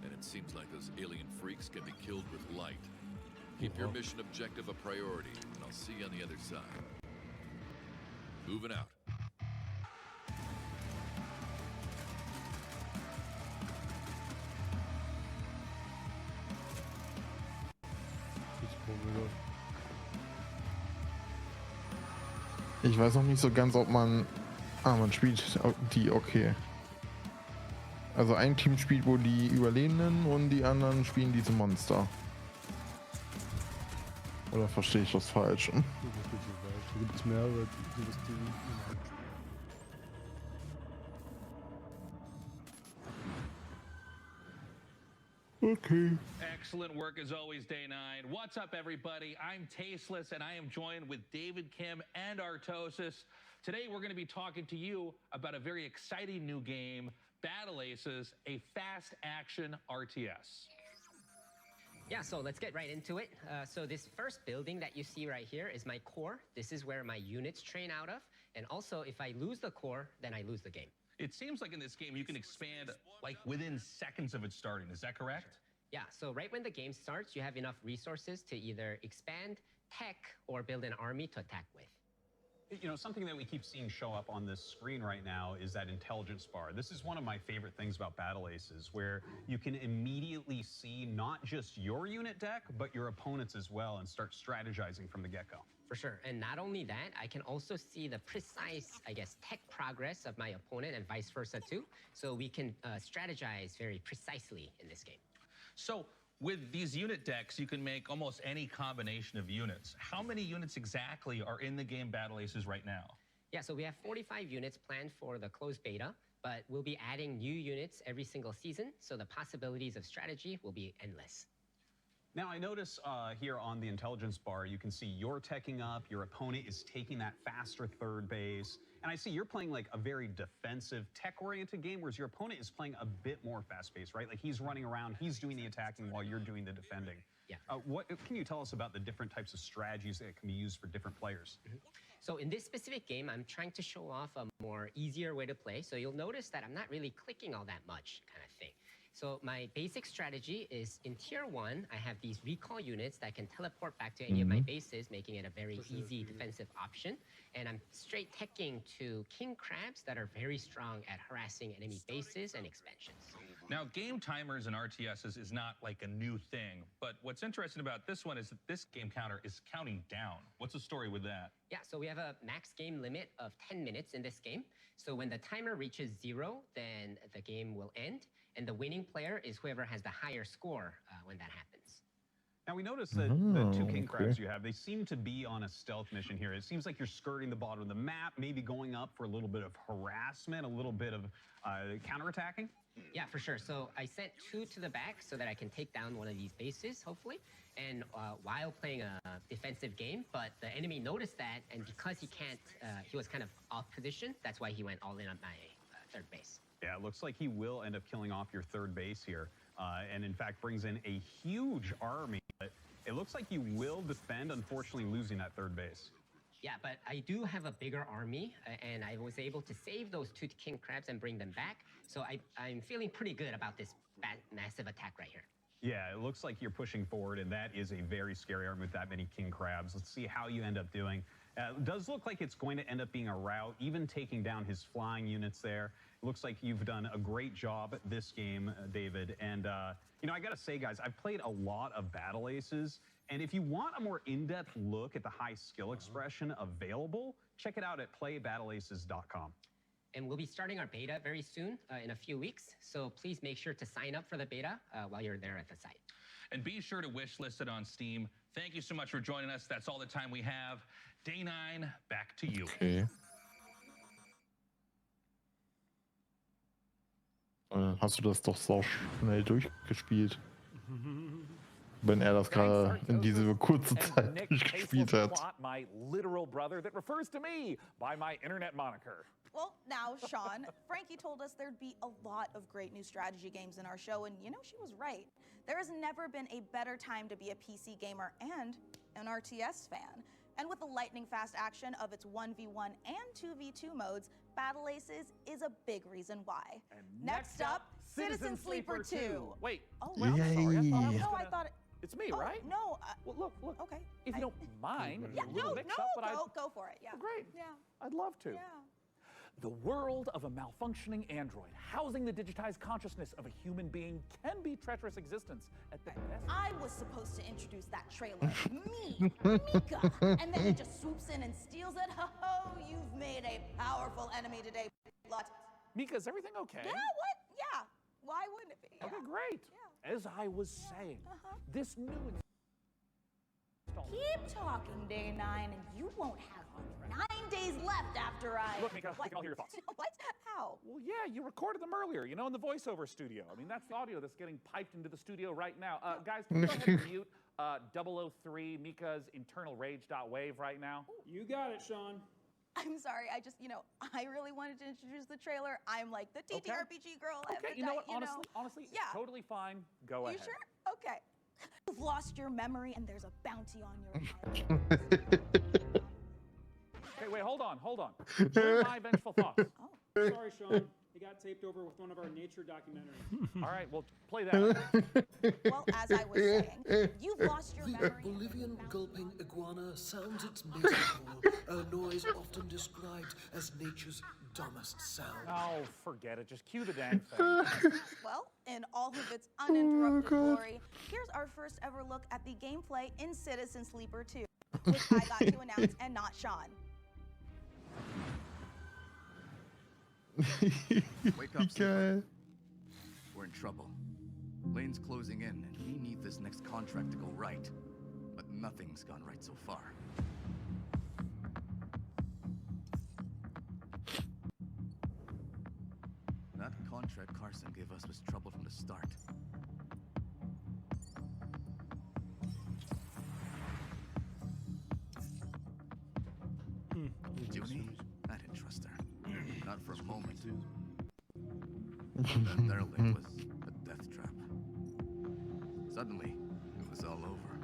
Speaker 13: And it seems like those alien freaks can be killed with light. Keep your mission objective a priority, and I'll see you on the other side. Moving out.
Speaker 3: Ich weiß noch nicht so ganz, ob man... man spielt die, okay. Also ein Team spielt wohl die Überlebenden und die anderen spielen diese Monster. Oder verstehe ich das falsch?
Speaker 1: Da gibt es mehrere, die das Ding.
Speaker 3: Okay.
Speaker 16: Excellent work as always, Day 9. What's up, everybody? I'm Tasteless, and I am joined with David Kim and Artosis. Today, we're going to be talking to you about a very exciting new game, Battle Aces, a fast-action RTS.
Speaker 17: Yeah, so let's get right into it. So this first building that you see right here is my core. This is where my units train out of. And also, if I lose the core, then I lose the game.
Speaker 16: It seems like in this game, you can expand like within seconds of it starting. Is that correct?
Speaker 17: Yeah, so right when the game starts, you have enough resources to either expand, tech, or build an army to attack with.
Speaker 25: You know, something that we keep seeing show up on this screen right now is that intelligence bar. This is one of my favorite things about Battle Aces, where you can immediately see not just your unit deck, but your opponent's as well, and start strategizing from the get-go.
Speaker 17: For sure, and not only that, I can also see the precise, I guess, tech progress of my opponent and vice versa too. So we can strategize very precisely in this game.
Speaker 16: So with these unit decks, you can make almost any combination of units. How many units exactly are in the game Battle Aces right now?
Speaker 17: Yeah, so we have 45 units planned for the closed beta, but we'll be adding new units every single season, so the possibilities of strategy will be endless.
Speaker 25: Now, I notice here on the intelligence bar, you can see you're teching up, your opponent is taking that faster third base, and I see you're playing like a very defensive, tech-oriented game, whereas your opponent is playing a bit more fast-paced, right? Like he's running around, he's doing the attacking while you're doing the defending.
Speaker 17: Yeah.
Speaker 25: What can you tell us about the different types of strategies that can be used for different players?
Speaker 17: So in this specific game, I'm trying to show off a more easier way to play. So you'll notice that I'm not really clicking all that much kind of thing. So my basic strategy is in tier 1, I have these recall units that can teleport back to any of my bases, making it a very easy defensive option. And I'm straight teching to king crabs that are very strong at harassing enemy bases and expansions.
Speaker 16: Now, game timers and RTSs is not like a new thing, but what's interesting about this one is that this game counter is counting down. What's the story with that?
Speaker 17: Yeah, so we have a max game limit of 10 minutes in this game. So when the timer reaches 0, then the game will end. And the winning player is whoever has the higher score when that happens.
Speaker 25: Now, we noticed that the two king crabs you have, they seem to be on a stealth mission here. It seems like you're skirting the bottom of the map, maybe going up for a little bit of harassment, a little bit of counterattacking.
Speaker 17: Yeah, for sure. So I sent 2 to the back so that I can take down one of these bases, hopefully. And while playing a defensive game, but the enemy noticed that, and because he can't, he was kind of off position, that's why he went all in on my third base.
Speaker 25: Yeah, it looks like he will end up killing off your third base here, and in fact brings in a huge army. But it looks like you will defend, unfortunately losing that third base.
Speaker 17: Yeah, but I do have a bigger army, and I was able to save those 2 king crabs and bring them back. So I'm feeling pretty good about this massive attack right here.
Speaker 25: Yeah, it looks like you're pushing forward, and that is a very scary army with that many king crabs. Let's see how you end up doing. It does look like it's going to end up being a rout, even taking down his flying units there. It looks like you've done a great job this game, David. And, you know, I got to say, guys, I've played a lot of Battle Aces. And if you want a more in-depth look at the high skill expression available, check it out at playbattleaces.com.
Speaker 17: And we'll be starting our beta very soon, in a few weeks. So please make sure to sign up for the beta while you're there at the site.
Speaker 16: And be sure to wish list it on Steam. Thank you so much for joining us. That's all the time we have. Day 9, back to you.
Speaker 3: Okay. Hast du das doch so schnell durchgespielt? Wenn das gerade in diese kurze Zeit durchgespielt hat.
Speaker 4: My literal brother that refers to me by my internet moniker.
Speaker 5: Well, now, Sean, Frankie told us there'd be a lot of great new strategy games in our show, and you know, she was right. There has never been a better time to be a PC gamer and an RTS fan. And with the lightning-fast action of its 1v1 and 2v2 modes, Battle Aces is a big reason why.
Speaker 4: And
Speaker 5: next up, Citizen Sleeper 2.
Speaker 4: Wait.
Speaker 5: Oh,
Speaker 4: well, I'm sorry.
Speaker 5: I thought it...
Speaker 4: It's me,
Speaker 5: oh,
Speaker 4: right?
Speaker 5: No.
Speaker 4: Well, look.
Speaker 5: Okay.
Speaker 4: If you don't mind,
Speaker 5: Yeah,
Speaker 4: a little mix-up, but
Speaker 5: go for it. Yeah.
Speaker 4: Oh, great.
Speaker 5: Yeah.
Speaker 4: I'd love to.
Speaker 5: Yeah.
Speaker 4: The world of a malfunctioning android housing the digitized consciousness of a human being can be treacherous existence at the best.
Speaker 5: I was supposed to introduce that trailer. Me, Mika. And then he just swoops in and steals it. Ho, you've made a powerful enemy today, Lot.
Speaker 4: Mika, is everything okay?
Speaker 5: Yeah, what? Yeah. Why wouldn't it be?
Speaker 4: Okay, great.
Speaker 5: Yeah.
Speaker 4: As I was saying, this new installment.
Speaker 5: Keep talking, Day 9, and you won't have 9 days left after I...
Speaker 4: Look, Mika,
Speaker 5: what?
Speaker 4: I can all hear your thoughts.
Speaker 5: What? How?
Speaker 4: Well, yeah, you recorded them earlier, you know, in the voiceover studio. I mean, that's the audio that's getting piped into the studio right now. Guys, can you go ahead and mute 003 Mika's internal rage.wave right now?
Speaker 6: You got it, Sean.
Speaker 5: I'm sorry, I just, you know, I really wanted to introduce the trailer. I'm like the TTRPG girl.
Speaker 4: Okay, you know what, honestly,
Speaker 5: yeah.
Speaker 4: it's totally fine. Go ahead.
Speaker 5: You sure? Okay. You've lost your memory and there's a bounty on your head.
Speaker 4: Okay, wait, hold on. Here's my vengeful thoughts.
Speaker 6: Sorry, Sean. It got taped over with one of our nature documentaries.
Speaker 4: All right, well, play that.
Speaker 5: Well, as I was saying, you've lost your memory.
Speaker 12: The Bolivian gulping iguana sounds its mating call, a noise often described as nature's dumbest sound.
Speaker 4: Oh, forget it. Just cue the dang thing.
Speaker 5: Well, in all of its uninterrupted glory, here's our first ever look at the gameplay in Citizen Sleeper 2, which I got to announce and not Sean.
Speaker 13: Wake up, Sleeper. We're in trouble. Lane's closing in, and we need this next contract to go right. But nothing's gone right so far. That contract Carson gave us was trouble from the start. Junie? I didn't trust her. Not for a moment. That derelict was a death trap. Suddenly, it was all over.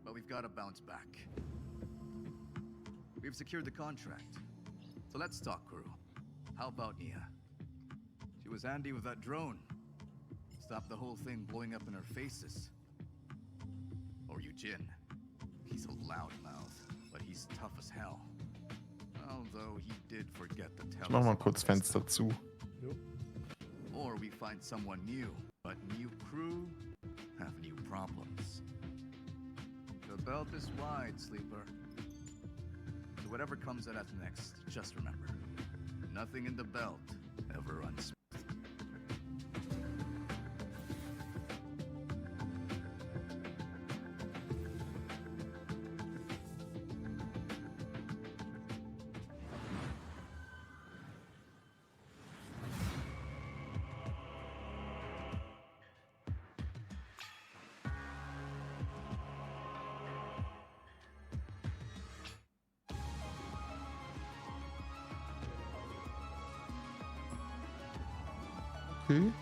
Speaker 13: But we've got to bounce back. We've secured the contract. So let's talk, crew. How about Nia? She was handy with that drone. Stopped the whole thing blowing up in our faces. Or Eugene. He's a loudmouth, but he's tough as hell. Although he did forget to tell
Speaker 3: Ich mach mal
Speaker 13: us
Speaker 3: kurz Fenster zu.
Speaker 13: Or we find someone new, but new crew have new problems. The belt is wide, Sleeper. So whatever comes at us next, just remember, nothing in the belt ever runs smooth.
Speaker 3: Okay.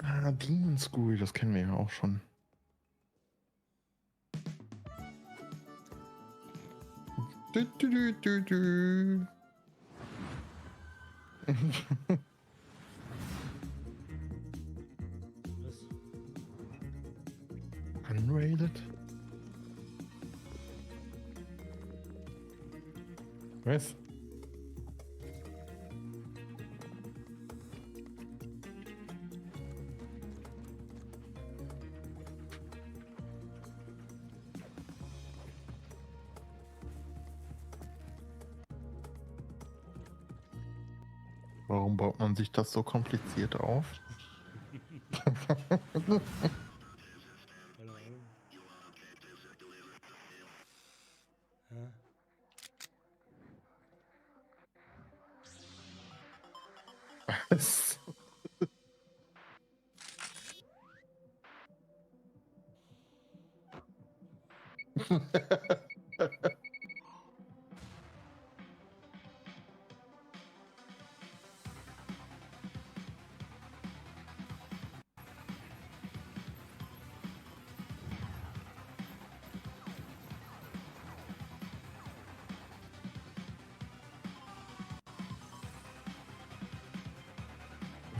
Speaker 3: Ah, Demon School, das kennen wir ja auch schon. Unrated? Was? Warum baut man sich das so kompliziert auf?
Speaker 1: Keine Ahnung. Ja.
Speaker 3: Was?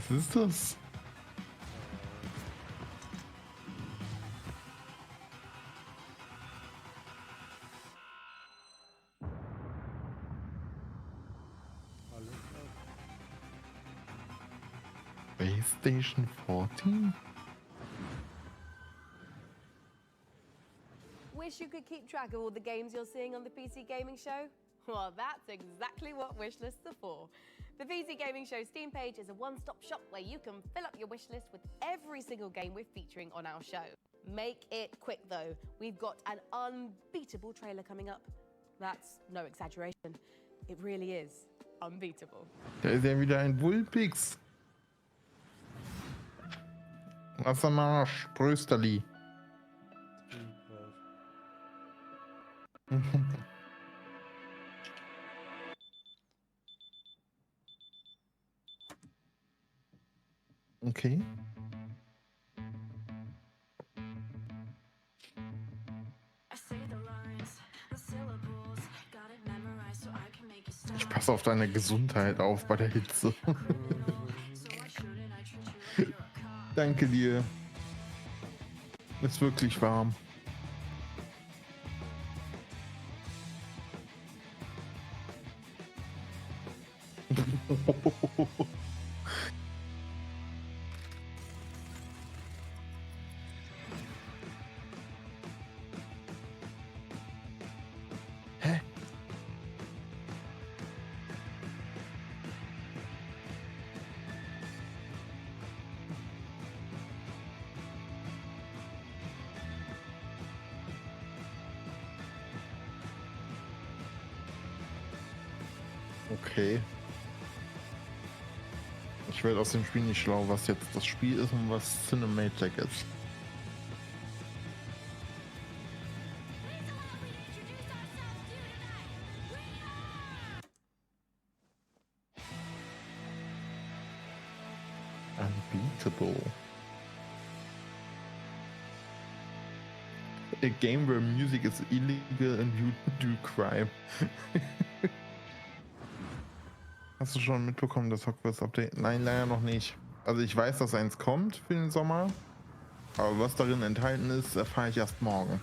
Speaker 3: Was ist das? Base Station 14?
Speaker 7: Wish you could keep track of all the games you're seeing on the PC Gaming Show? Well, that's exactly what wish lists are for. The PC Gaming Show Steam page is a one-stop shop where you can fill up your wish list with every single game we're featuring on our show. Make it quick though. We've got an unbeatable trailer coming up. That's no exaggeration. It really is unbeatable.
Speaker 3: Da ist ja wieder ein Wulpix. Wassermarsch, Brösterli. Okay. Ich passe auf deine Gesundheit auf bei der Hitze. Danke dir. Ist wirklich warm. Hä? Okay. Ich werde aus dem Spiel nicht schlau, was jetzt das Spiel ist und was Cinematic ist. Unbeatable. A game where music is illegal and you do crime. Hast du schon mitbekommen, das Hogwarts-Update? Nein, leider noch nicht. Also ich weiß, dass eins kommt für den Sommer, aber was darin enthalten ist, erfahre ich erst morgen.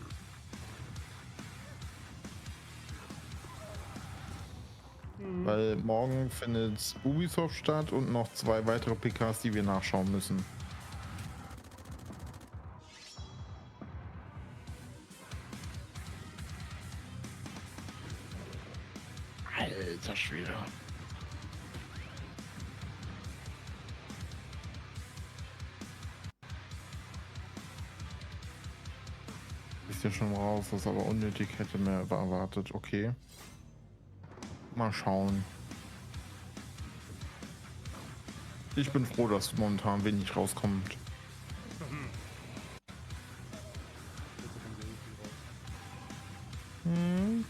Speaker 3: Weil morgen findet Ubisoft statt und noch 2 weitere PKs, die wir nachschauen müssen. Alter Schwede. Ist ja schon raus, das aber unnötig hätte mehr erwartet. Okay. Mal schauen. Ich bin froh, dass momentan wenig rauskommt. Hm.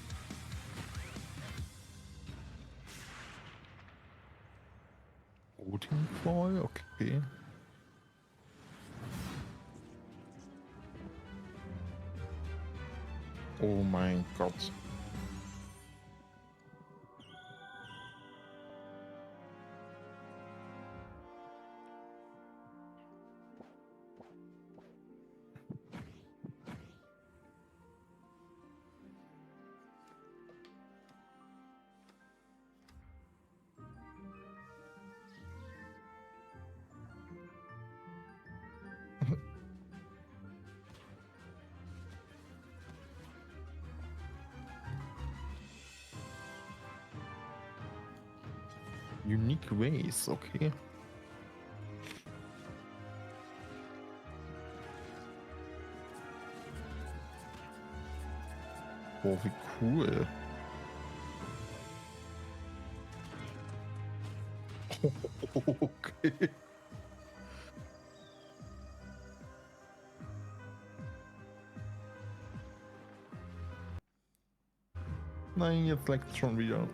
Speaker 3: Routing Fall, okay. Oh mein Gott. Unique ways, okay. Boah, wie cool. Okay. Nein, jetzt leckt's schon wieder.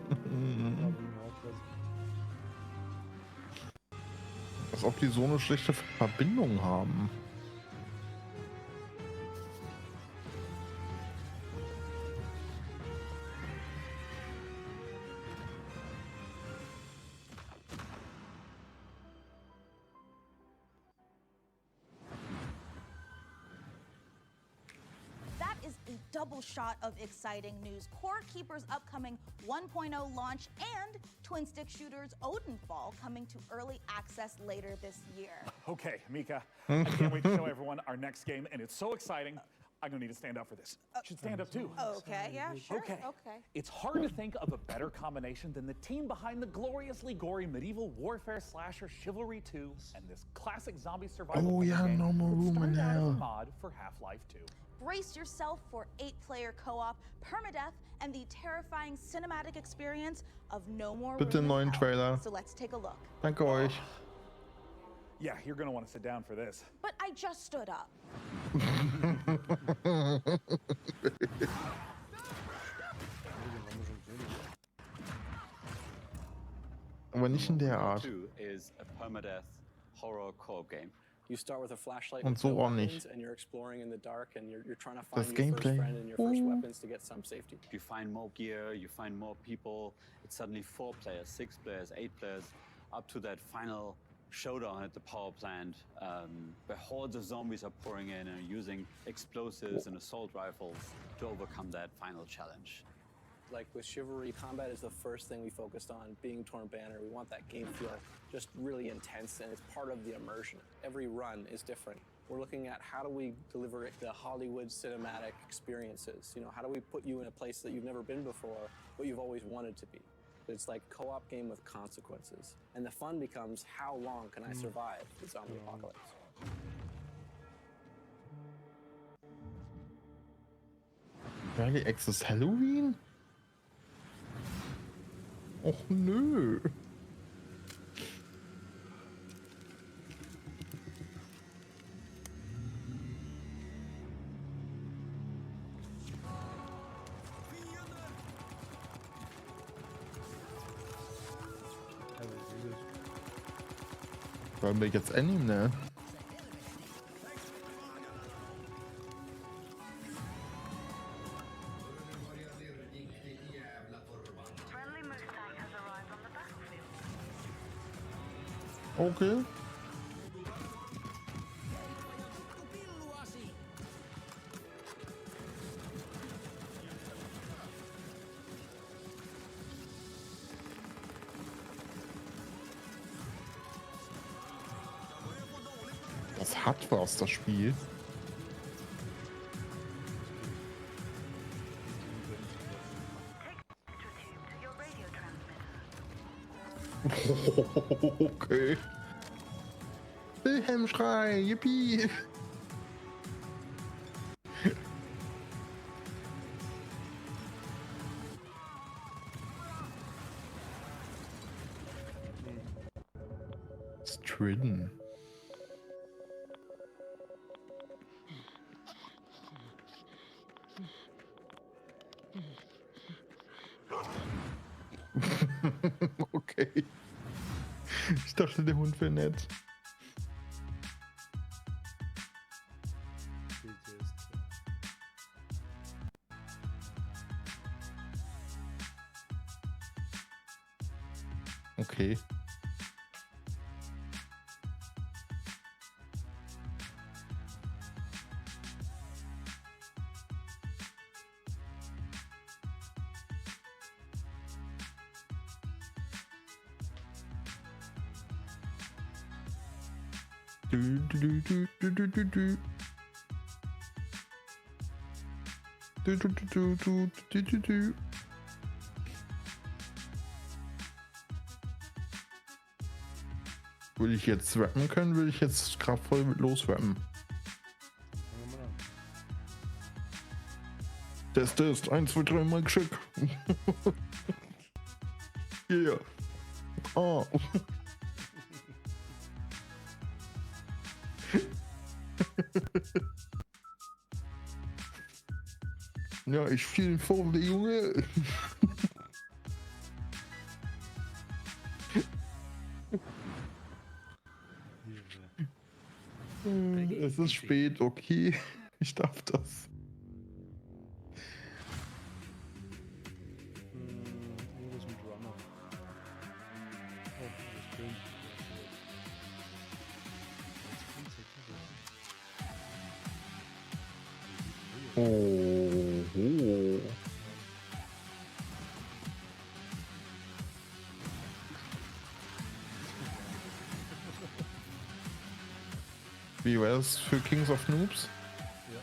Speaker 3: Als ob die so eine schlechte Verbindung haben.
Speaker 5: That is a double shot of exciting news. Core Keeper's upcoming 1.0 launch and Twin Stick Shooter's Odenfall coming to early access later this year.
Speaker 4: Okay, Mika, I can't wait to show everyone our next game, and it's so exciting. I'm gonna need to stand up for this. You should stand up too.
Speaker 5: Okay, yeah, sure.
Speaker 4: Okay.
Speaker 5: Okay.
Speaker 4: It's hard to think of a better combination than the team behind the gloriously gory medieval warfare slasher Chivalry 2 and this classic zombie survival
Speaker 3: Oh ja,
Speaker 4: game
Speaker 3: No More
Speaker 4: that
Speaker 3: Room in
Speaker 4: started out as a
Speaker 3: Hell.
Speaker 4: mod for Half-Life 2.
Speaker 5: Brace yourself for 8-player co-op, permadeath, and the terrifying cinematic experience of No More
Speaker 3: Bitte
Speaker 5: Room in
Speaker 3: neuen
Speaker 5: Hell.
Speaker 3: Trailer.
Speaker 5: So let's take a look.
Speaker 3: Danke euch.
Speaker 4: Yeah, you're gonna want to sit down for this.
Speaker 5: But I just stood up.
Speaker 3: Aber nicht in der Art.
Speaker 8: 2 is a permadeath horror co-op game.
Speaker 18: You start with a flashlight
Speaker 3: Und
Speaker 18: with
Speaker 3: so
Speaker 18: no
Speaker 3: auch
Speaker 18: weapons,
Speaker 3: nicht.
Speaker 18: and you're exploring in the dark, and you're trying to
Speaker 3: Das
Speaker 18: find your first
Speaker 3: Gameplay.
Speaker 18: friend and your first weapons to get some safety.
Speaker 8: You find more gear, you find more people. It's suddenly 4 players, 6 players, 8 players, up to that final showdown at the power plant, where hordes of zombies are pouring in and are using explosives and assault rifles to overcome that final challenge.
Speaker 18: Like with Chivalry, combat is the first thing we focused on. Being Torn Banner, we want that game feel just really intense, and it's part of the immersion. Every run is different. We're looking at how do we deliver it the Hollywood cinematic experiences. You know, how do we put you in a place that you've never been before, but you've always wanted to be. It's like co-op game with consequences. And the fun becomes, how long can I survive the zombie apocalypse?
Speaker 3: Early Access Halloween? Och nö. Wollen wir jetzt annehmen, ne? Okay. Das hat was, das Spiel. Okay. Wilhelmschrei, yippie. Stridden. Okay. Ich dachte, der Hund wäre nett. okay. Du, du, du, du, du, du, du. Du, du, du, du, du, du, du. Will ich jetzt rappen können, will ich jetzt kraftvoll mit losrappen. Test, 1, 2, 3, mal Geschick. Yeah. Oh. Ja, ich fiel vor, der Junge. Es ist spät, okay. Ich darf das.
Speaker 1: Irgendwas mit Runner. Oh, das stimmt.
Speaker 3: Oh. Wie wär's für Kings of Noobs?
Speaker 1: Ja,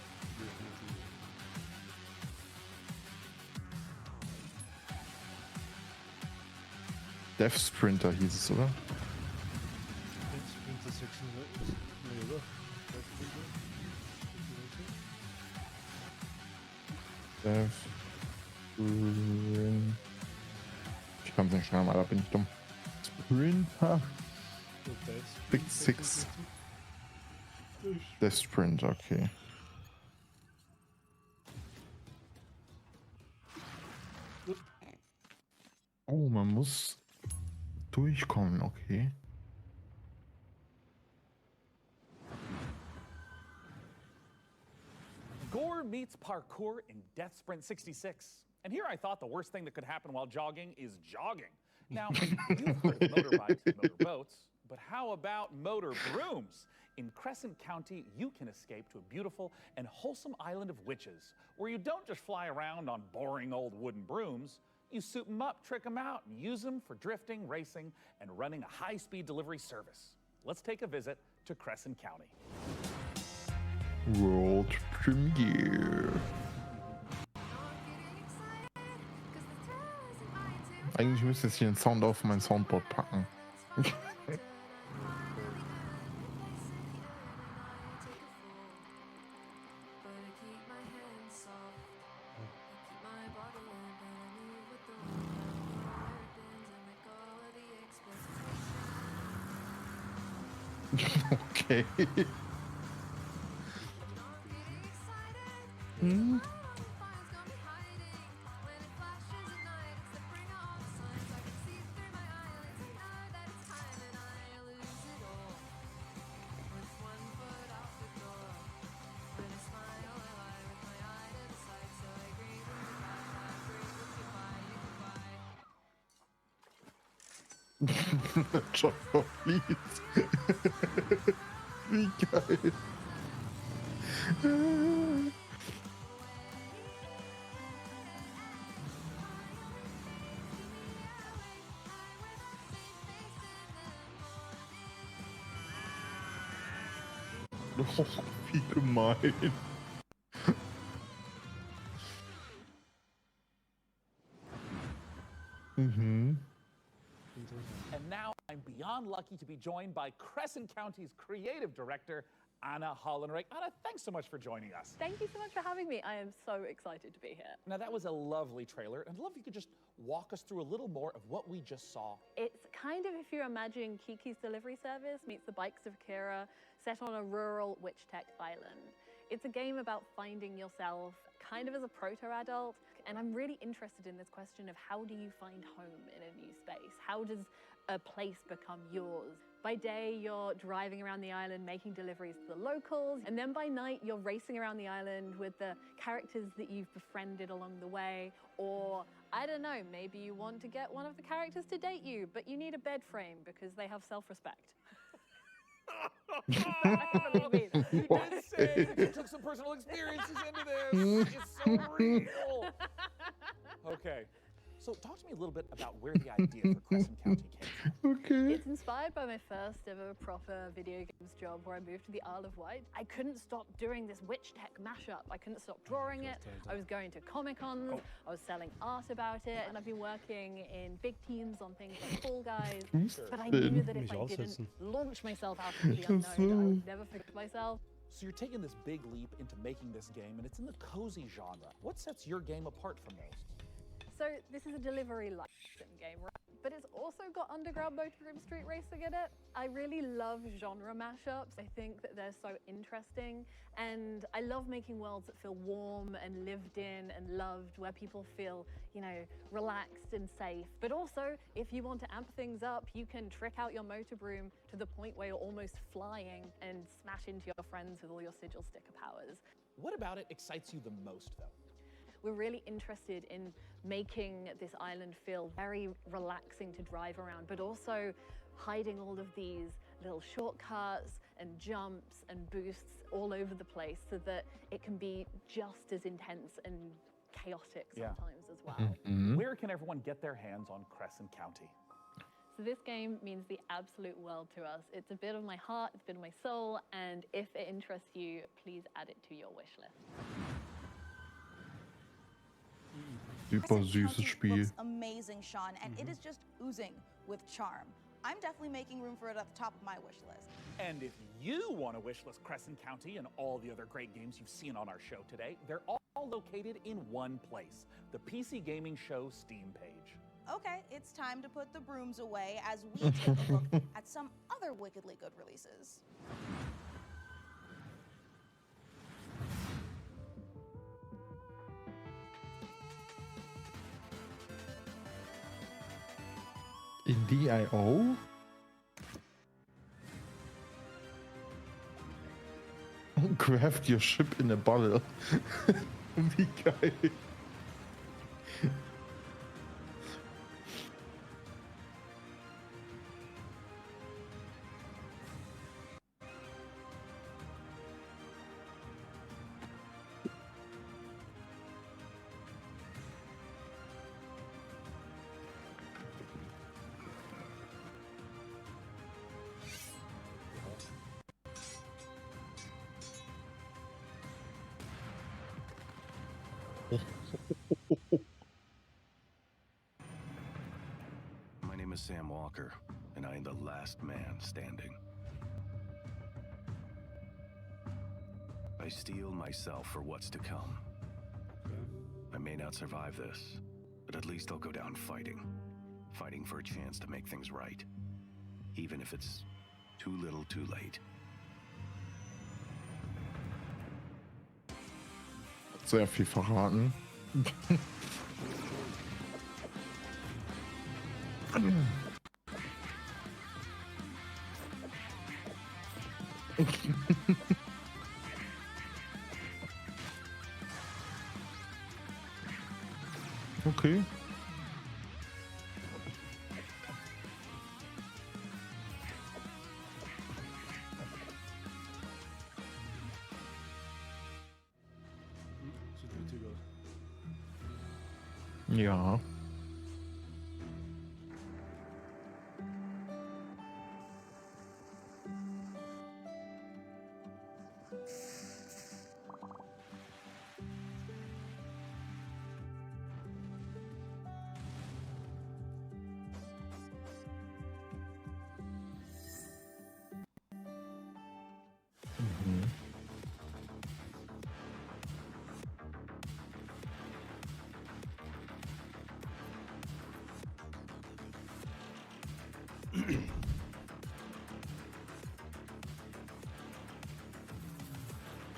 Speaker 3: Death Sprinter hieß es, oder?
Speaker 1: Sprinter 6 nee, oder?
Speaker 3: Death Sprinter. Ich kann es nicht schreiben, Alter, bin ich dumm. Sprinter. Big Six. Death Sprinter, okay. Oh, man muss durchkommen, okay.
Speaker 4: Gore meets parkour in Death Sprint 66. And here I thought the worst thing that could happen while jogging is jogging. Now, you've heard of motorbikes and motorboats, but how about motor brooms? In Crescent County, you can escape to a beautiful and wholesome island of witches, where you don't just fly around on boring old wooden brooms. You suit them up, trick them out, and use them for drifting, racing, and running a high-speed delivery service. Let's take a visit to Crescent County.
Speaker 3: World Premiere. Eigentlich müsste ich den Sound auf mein Soundboard packen. Okay. Hm. John Please. Wie geil. Oh, wie gemein. Mhm.
Speaker 4: And now I'm beyond lucky to be joined by Crescent County's creative director, Anna Hollenreich. Anna, thanks so much for joining us.
Speaker 2: Thank you so much for having me. I am so excited to be here.
Speaker 4: Now, that was a lovely trailer, and I'd love if you could just walk us through a little more of what we just saw.
Speaker 2: It's kind of if you're imagining Kiki's Delivery Service meets the Bikes of Kira, set on a rural witch tech island. It's a game about finding yourself kind of as a proto-adult, and I'm really interested in this question of how do you find home in a new space? How does a place become yours? By day, you're driving around the island, making deliveries to the locals, and then by night, you're racing around the island with the characters that you've befriended along the way, or I don't know, maybe you want to get one of the characters to date you, but you need a bed frame because they have self-respect.
Speaker 4: You did say that you took some personal experiences into this. It's so real. Okay. So talk to me a little bit about where the idea for Crescent County came from.
Speaker 3: Okay.
Speaker 2: It's inspired by my first ever proper video games job where I moved to the Isle of Wight. I couldn't stop doing this witch tech mashup. I couldn't stop drawing it. I was going to Comic-Cons. I was selling art about it. And I've been working in big teams on things like Fall Guys. But I knew that if I didn't launch myself out into the unknown, I would never forget myself.
Speaker 4: So you're taking this big leap into making this game, and it's in the cozy genre. What sets your game apart from those?
Speaker 2: So this is a delivery life sim game, right? But it's also got underground motor room street racing in it. I really love genre mashups. I think that they're so interesting. And I love making worlds that feel warm and lived in and loved, where people feel, you know, relaxed and safe. But also, if you want to amp things up, you can trick out your motor broom to the point where you're almost flying and smash into your friends with all your sigil sticker powers.
Speaker 4: What about it excites you the most, though?
Speaker 2: We're really interested in making this island feel very relaxing to drive around, but also hiding all of these little shortcuts and jumps and boosts all over the place so that it can be just as intense and chaotic sometimes as well.
Speaker 4: Where can everyone get their hands on Crescent County?
Speaker 2: So this game means the absolute world to us. It's a bit of my heart, it's a bit of my soul, and if it interests you, please add it to your wish list.
Speaker 3: Super süßes Spiel.
Speaker 5: Looks amazing, Sean, and it is just oozing with charm. I'm definitely making room for it at the top of my wish list.
Speaker 4: And if you want to wish list Crescent County and all the other great games you've seen on our show today, they're all located in one place, the PC Gaming Show Steam page.
Speaker 5: Okay, it's time to put the brooms away as we take a look at some other wickedly good releases.
Speaker 3: Indie.io? Craft your ship in a bottle. Wie geil.
Speaker 11: My name is Sam Walker, and I am the last man standing. I steel myself for what's to come. I may not survive this, but at least I'll go down fighting. Fighting for a chance to make things right. Even if it's too little too late.
Speaker 3: Sehr viel verraten. Okay.
Speaker 1: Sieht witzig aus.
Speaker 3: Ja.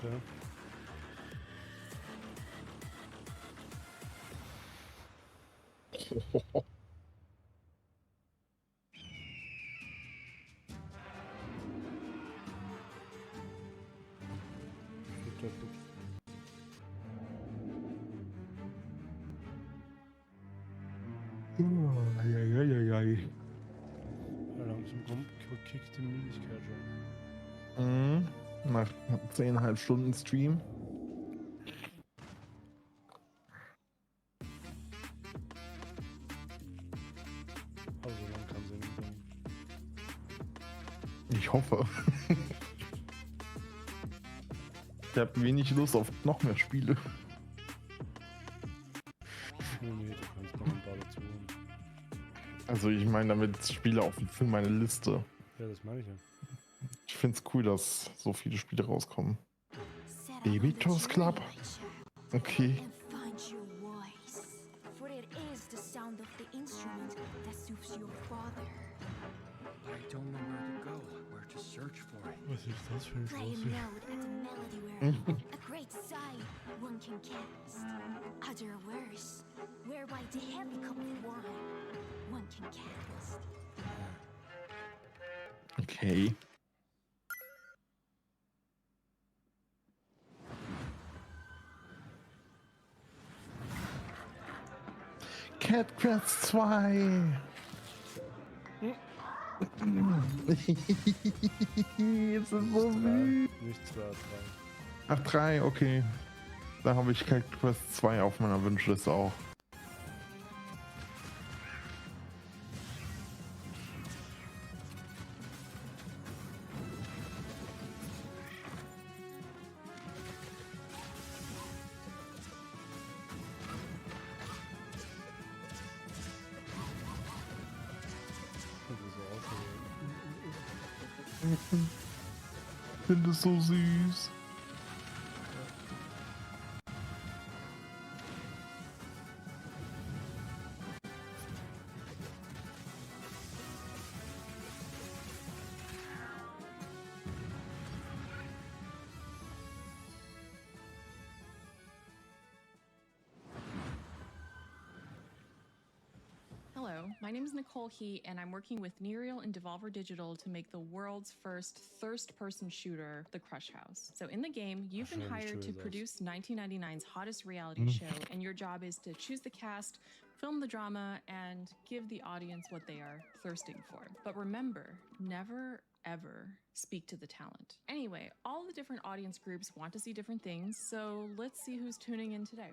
Speaker 1: Okay. Ja, langsam kickt die Müdigkeit schon.
Speaker 3: Nach 10,5 Stunden Stream.
Speaker 1: Also lang kann sie nicht sein.
Speaker 3: Ich hoffe. Ich habe wenig Lust auf noch mehr Spiele.
Speaker 1: Oh nee, du kannst noch ein paar dazu holen.
Speaker 3: Also ich meine damit Spiele für meine Liste.
Speaker 1: Ja, das meine ich ja.
Speaker 3: Ich finde es cool, dass so viele Spiele rauskommen. Baby Toast Club? Okay.
Speaker 15: Find your voice, for it is the sound of the instrument that soothes your father.
Speaker 12: I don't know where to go, where to search for it.
Speaker 1: Was ist das für ein
Speaker 15: Play a
Speaker 1: Schloss?
Speaker 15: note at the melody where a great sight one can cast. Other worse, whereby the heavy cup of wine one can cast.
Speaker 3: Okay. Cat Quest 2. Es ist so süß.
Speaker 1: Nicht 2, 3.
Speaker 3: Ach, 3, okay. Da habe ich Cat Quest 2 auf meiner Wunschliste auch. Ich finde es so süß.
Speaker 9: Hello, my name is Nicole He, and I'm working with Nereal and Devolver Digital to make the world's first first-person shooter, The Crush House. So in the game, you've been hired to produce 1999's hottest reality show, and your job is to choose the cast, film the drama, and give the audience what they are thirsting for. But remember, never ever speak to the talent. Anyway, all the different audience groups want to see different things, so let's see who's tuning in today.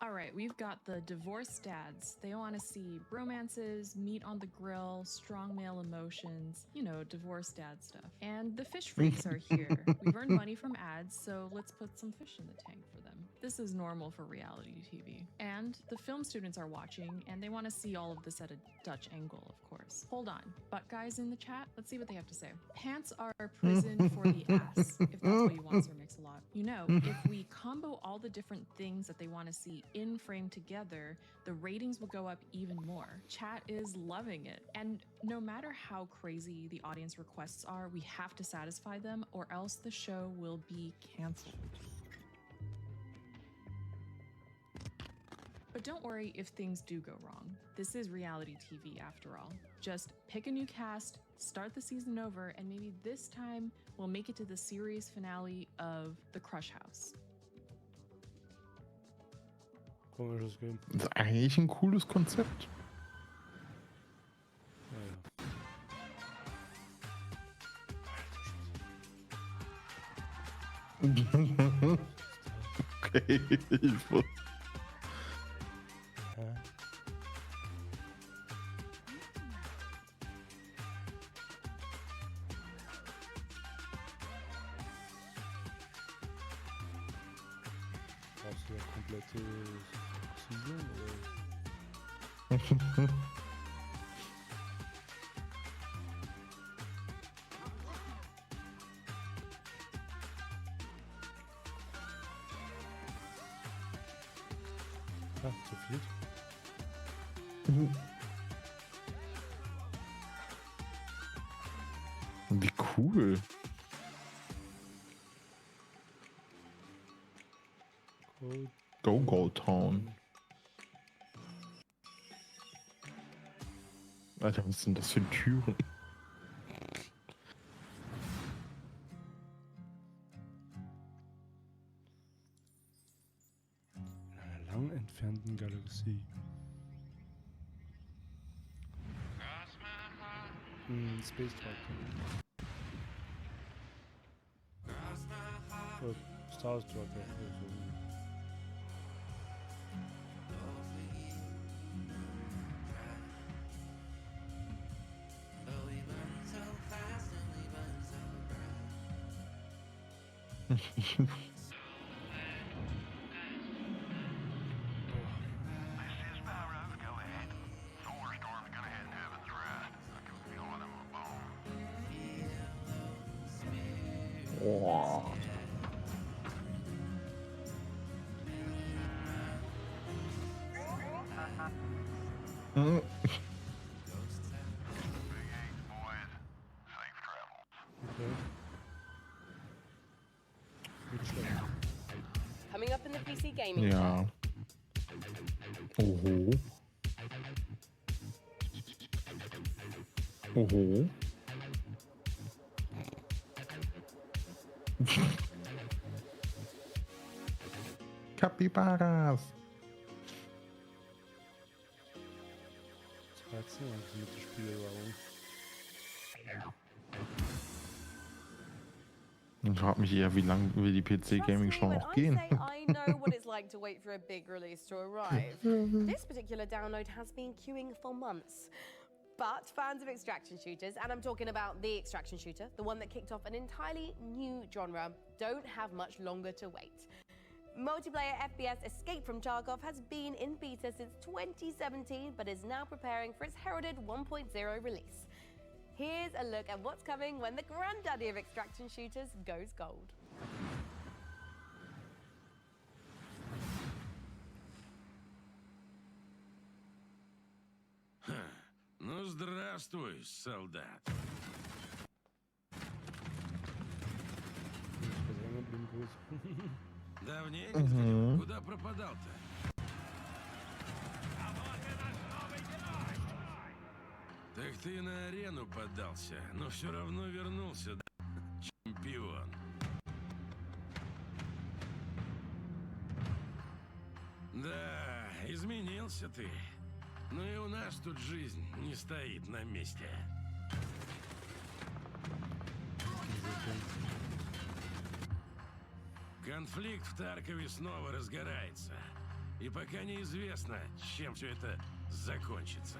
Speaker 9: All right, we've got the divorced dads. They want to see romances, meat on the grill, strong male emotions, you know, divorced dad stuff. And the fish freaks are here. We've earned money from ads, so let's put some fish in the tank for them. This is normal for reality TV. And the film students are watching, and they want to see all of this at a Dutch angle, of course. Hold on, butt guys in the chat, let's see what they have to say. Pants are a prison for the ass, if that's what you want, Sir Mix-a-Lot. You know, if we combo all the different things that they want to see in frame together, the ratings will go up even more. Chat is loving it. And no matter how crazy the audience requests are, we have to satisfy them or else the show will be canceled. But don't worry if things do go wrong. This is reality TV after all. Just pick a new cast, start the season over, and maybe this time we'll make it to the series finale of The Crush House.
Speaker 1: Komisches Game.
Speaker 3: Das ist eigentlich ein cooles Konzept. Okay, ich muss.
Speaker 1: Brauchst du ja komplette Season oder? Ah, zu viel.
Speaker 3: Wie cool. Go Town. Alter, was sind das für Türen?
Speaker 1: In einer lang entfernten Galaxie. Space Tractor. Oder Star Tractor. Oder so.
Speaker 3: Oh. Mhm.
Speaker 7: Coming up in the PC gaming
Speaker 3: Ja. Oho. Oho. Capybaras.
Speaker 1: 13 Spiele, warum?
Speaker 3: Ich frage mich eher, wie lang will die PC-Gaming-Show noch gehen?
Speaker 7: I know what it's like to wait for a big release to arrive. This particular download has been queuing for months. But fans of extraction shooters, and I'm talking about the extraction shooter, the one that kicked off an entirely new genre, don't have much longer to wait. Multiplayer FPS Escape from Tarkov has been in beta since 2017, but is now preparing for its heralded 1.0 release. Here's a look at what's coming when the granddaddy of extraction shooters goes gold.
Speaker 10: Ну, здравствуй, солдат. Давненько сходил. Куда пропадал-то? Так ты на арену поддался, но все равно вернулся, да? Чемпион. Да, изменился ты. Но и у нас тут жизнь не стоит на месте. Конфликт в Таркове снова разгорается. И пока неизвестно, чем все это закончится.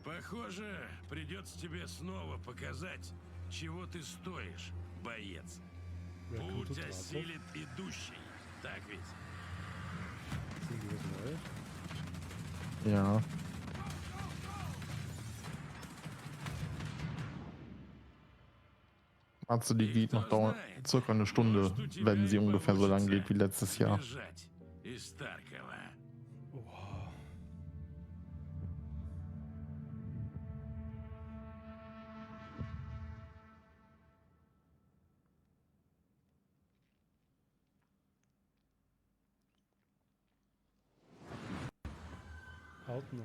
Speaker 10: Похоже, придется тебе снова показать, чего ты стоишь, боец. Путь осилит идущий, так ведь?
Speaker 3: Ja. Also die geht noch circa eine Stunde, wenn sie ungefähr so lang geht wie letztes Jahr.
Speaker 1: Hautnah.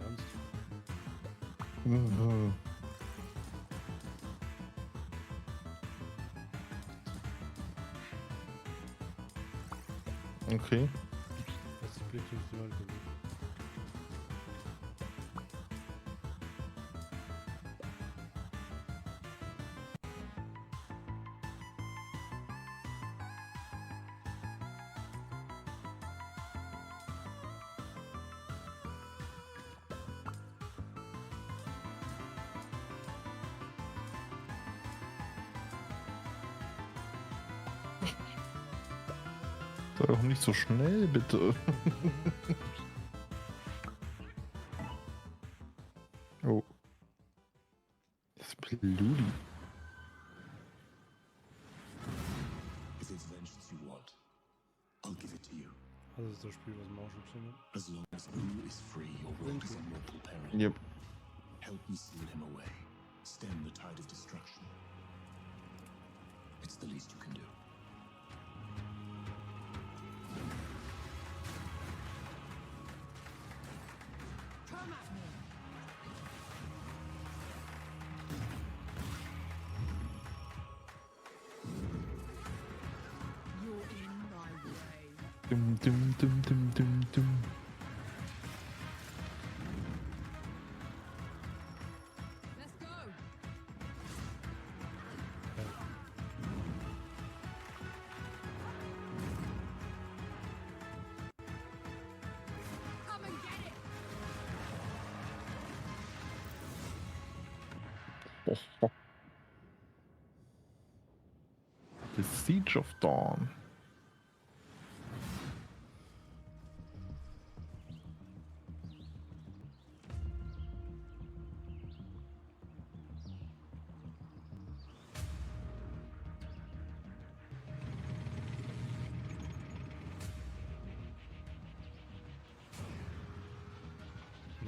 Speaker 1: Ernst?
Speaker 3: Mhm. Okay.
Speaker 1: Das ist wirklich mal gut.
Speaker 3: Sei doch nicht so schnell, bitte. Oh. Das Bludi.
Speaker 14: If it's vengeance you want, I'll give it to you.
Speaker 1: Das ist das Spiel, was man auch schon gesehen hat.
Speaker 14: As long as Blue is free, your world is a mortal peril.
Speaker 3: Yep.
Speaker 14: Help me seal him away. Stem the tide of destruction. It's the least you can do.
Speaker 15: Come at me.
Speaker 3: Dum, dum, dum, dum, dum, dum.
Speaker 15: Let's go. Come and get it.
Speaker 3: The Siege of Dawn.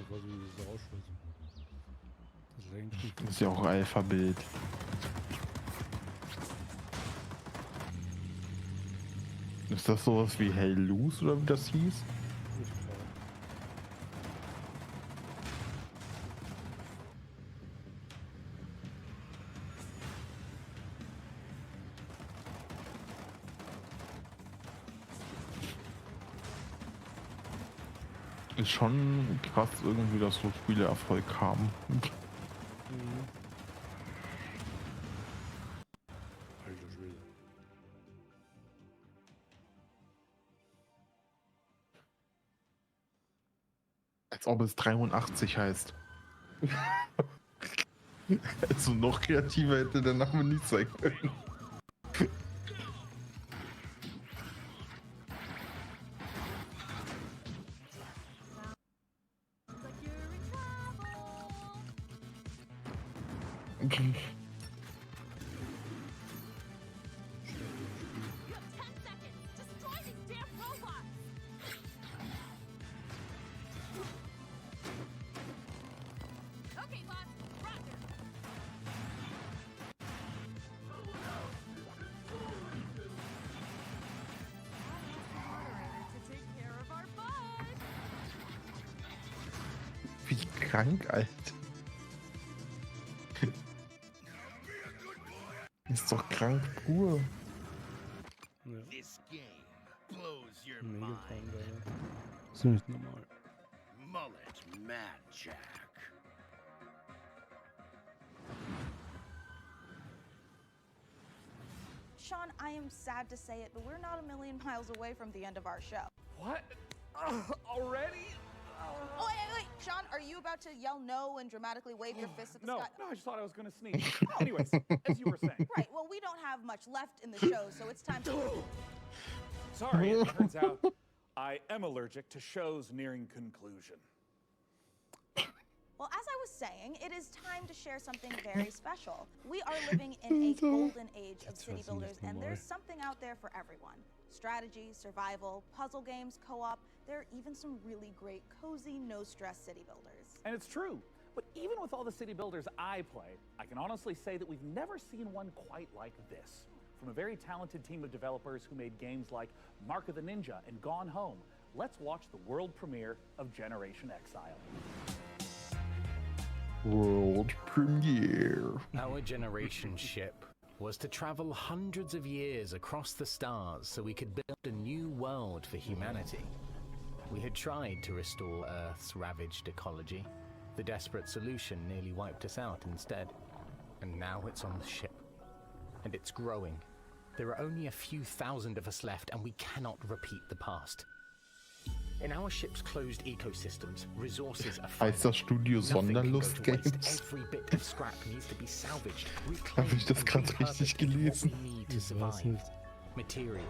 Speaker 1: Was wie das ausschließen. Das Lenken.
Speaker 3: Das ist ja auch Alpha-Bild. Ist das sowas wie Hell Loose oder wie das hieß? Ist schon krass irgendwie, dass so Spiele Erfolg haben.
Speaker 1: Alter Schwede.
Speaker 3: Als ob es 83 heißt. Also noch kreativer hätte der Name nicht sein können.
Speaker 15: You have 10 seconds. Destroy these damn robots. Okay, boss. Roger. Moderator to take care of our bud.
Speaker 3: Wie krank, Alter. Ist doch krank pur.
Speaker 10: This game blows your
Speaker 1: Mega
Speaker 10: mind.
Speaker 1: krank, Alter. Das ist nicht normal.
Speaker 10: Mullet Mad Jack.
Speaker 5: Sean, I am sad to say it, but we're not a million miles away from the end of our show.
Speaker 4: What? Already?
Speaker 5: Oh, wait. Sean, are you about to yell no and dramatically wave your fist at the
Speaker 4: No,
Speaker 5: sky?
Speaker 4: no, I just thought I was gonna sneeze. Anyways, as you were saying.
Speaker 5: Right, well, we don't have much left in the show, so it's time to...
Speaker 4: Sorry, it turns out I am allergic to shows nearing conclusion.
Speaker 5: Well, as I was saying, it is time to share something very special. We are living in a golden age of city builders, and there's something out there for everyone. Strategy, survival, puzzle games, co-op, there are even some really great, cozy, no-stress city builders.
Speaker 4: And it's true. But even with all the city builders I play, I can honestly say that we've never seen one quite like this. From a very talented team of developers who made games like Mark of the Ninja and Gone Home, let's watch the world premiere of Generation Exile.
Speaker 3: World premiere.
Speaker 19: Our generation ship was to travel hundreds of years across the stars so we could build a new world for humanity. We had tried to restore Earth's ravaged ecology. The desperate solution nearly wiped us out instead. And now it's on the ship. And it's growing. There are only a few thousand of us left, and we cannot repeat the past. In our ship's closed ecosystems, resources are
Speaker 3: Heißt das Studio
Speaker 19: Nothing can go
Speaker 3: Sonderlust
Speaker 19: to waste.
Speaker 3: Games?
Speaker 19: Every bit of scrap needs to be salvaged,
Speaker 3: Habe ich das
Speaker 19: reclaimed,
Speaker 3: gerade
Speaker 19: and
Speaker 3: richtig
Speaker 19: repurposed is
Speaker 3: gelesen?
Speaker 19: what we need to
Speaker 1: Ich weiß
Speaker 19: survive.
Speaker 1: nicht.
Speaker 19: Material,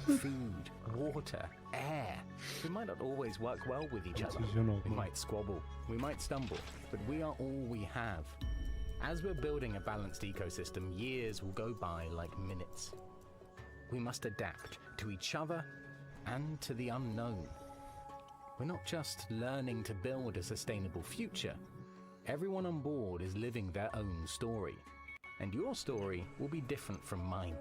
Speaker 19: food, water, air. We might not always work well with each other.
Speaker 1: Sicher noch
Speaker 19: We
Speaker 1: mal.
Speaker 19: might squabble, we might stumble, but we are all we have. As we're building a balanced ecosystem, years will go by like minutes. We must adapt to each other and to the unknown. We're not just learning to build a sustainable future. Everyone on board is living their own story. And your story will be different from mine.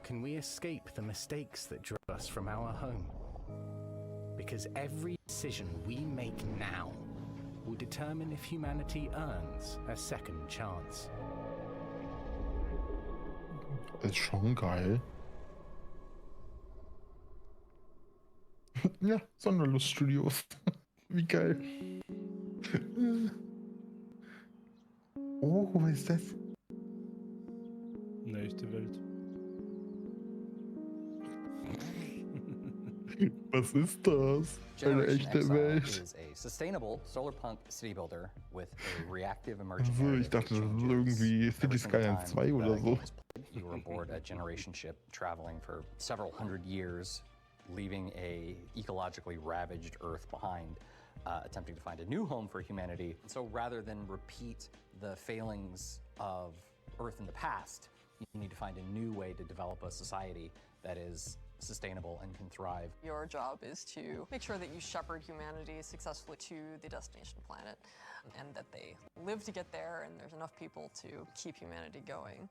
Speaker 19: Can we escape the mistakes that drove us from our home? Because every decision we make now will determine if humanity earns a second chance.
Speaker 3: Ist schon geil. Ja, Sonderluststudios. Wie geil. Oh, was ist das?
Speaker 1: Eine echte Welt.
Speaker 3: Was ist das? Eine
Speaker 20: Generation
Speaker 3: echte
Speaker 20: Exile
Speaker 3: Welt.
Speaker 20: is a sustainable solarpunk city builder with a reactive emerging
Speaker 3: Also,
Speaker 20: narrative
Speaker 3: ich dachte,
Speaker 20: that
Speaker 3: das ist
Speaker 20: changes
Speaker 3: irgendwie
Speaker 20: every
Speaker 3: City
Speaker 20: single
Speaker 3: Skylines
Speaker 20: time
Speaker 3: 2 oder
Speaker 20: the
Speaker 3: so.
Speaker 20: game is played. You are aboard a generation ship traveling for several hundred years, leaving a ecologically ravaged Earth behind, attempting to find a new home for humanity. So rather than repeat the failings of Earth in the past, you need to find a new way to develop a society that is sustainable and can thrive.
Speaker 21: Your job is to make sure that you shepherd humanity successfully to the destination planet and that they live to get there and there's enough people to keep humanity going.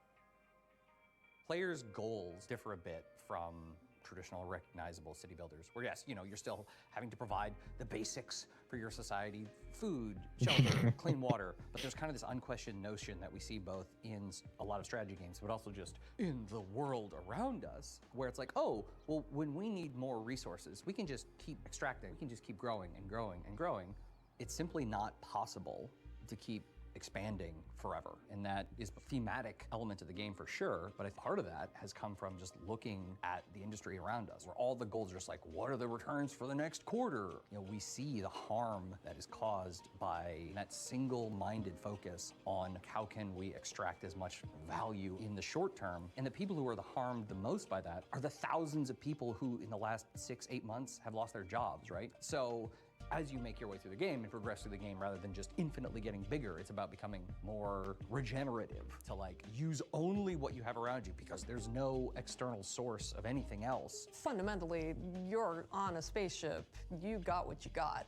Speaker 20: Players' goals differ a bit from traditional recognizable city builders, where yes, you know, you're still having to provide the basics for your society, food, shelter, clean water, but there's kind of this unquestioned notion that we see both in a lot of strategy games, but also just in the world around us, where it's like, oh, well, when we need more resources, we can just keep extracting, we can just keep growing and growing and growing. It's simply not possible to keep expanding forever. And that is a thematic element of the game for sure, but part of that has come from just looking at the industry around us, where all the goals are just like, what are the returns for the next quarter? You know, we see the harm that is caused by that single-minded focus on how can we extract as much value in the short term. And the people who are the harmed the most by that are the thousands of people who in the last 6-8 months have lost their jobs, right? So as you make your way through the game and progress through the game, rather than just infinitely getting bigger, it's about becoming more regenerative, to like use only what you have around you because there's no external source of anything else.
Speaker 21: Fundamentally, you're on a spaceship. You got what you got.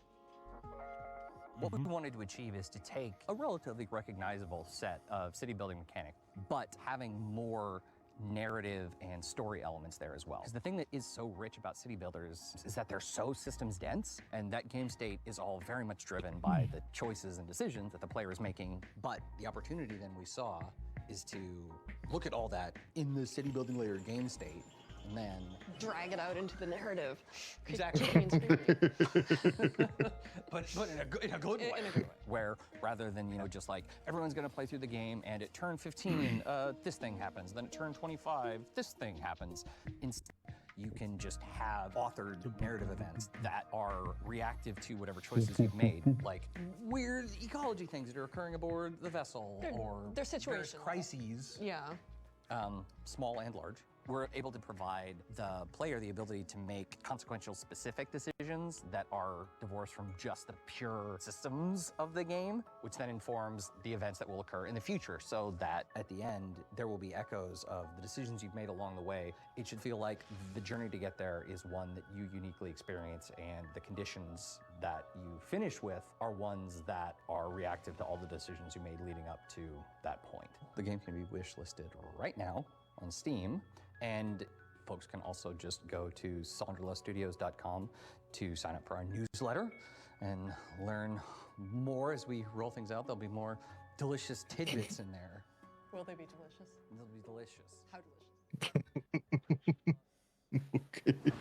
Speaker 20: What we wanted to achieve is to take a relatively recognizable set of city building mechanics, but having more narrative and story elements there as well. Because the thing that is so rich about city builders is that they're so systems dense, and that game state is all very much driven by the choices and decisions that the player is making. But the opportunity then we saw is to look at all that in the city building layer game state, and then
Speaker 21: drag it out into the narrative.
Speaker 20: Exactly. but in a good way.
Speaker 21: In a good way.
Speaker 20: Where rather than, you know, just like everyone's gonna play through the game and at turn 15, this thing happens. Then at turn 25, this thing happens. Instead, you can just have authored narrative events that are reactive to whatever choices you've made, like weird ecology things that are occurring aboard the vessel, or
Speaker 21: they're situational
Speaker 20: crises.
Speaker 21: Yeah.
Speaker 20: Small and large. We're able to provide the player the ability to make consequential specific decisions that are divorced from just the pure systems of the game, which then informs the events that will occur in the future, so that at the end, there will be echoes of the decisions you've made along the way. It should feel like the journey to get there is one that you uniquely experience, and the conditions that you finish with are ones that are reactive to all the decisions you made leading up to that point. The game can be wish-listed right now on Steam, and folks can also just go to sonderluststudios.com to sign up for our newsletter and learn more as we roll things out. There'll be more delicious tidbits in there.
Speaker 21: Will they be delicious?
Speaker 20: They'll be delicious.
Speaker 21: How delicious?
Speaker 3: Okay.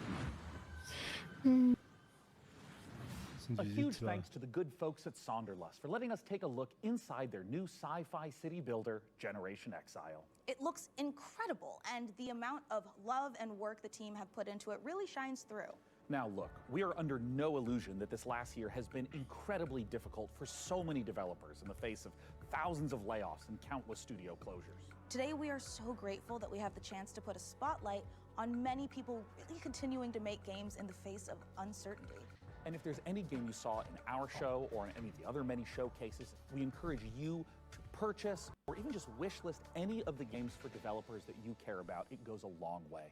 Speaker 4: A huge thanks to the good folks at Sonderlust for letting us take a look inside their new sci-fi city builder, Generation Exile.
Speaker 5: It looks incredible, and the amount of love and work the team have put into it really shines through.
Speaker 4: Now look, we are under no illusion that this last year has been incredibly difficult for so many developers in the face of thousands of layoffs and countless studio closures.
Speaker 5: Today, we are so grateful that we have the chance to put a spotlight on many people really continuing to make games in the face of uncertainty.
Speaker 4: And if there's any game you saw in our show or in any of the other many showcases, we encourage you to purchase or even just wish list any of the games for developers that you care about. It goes a long way.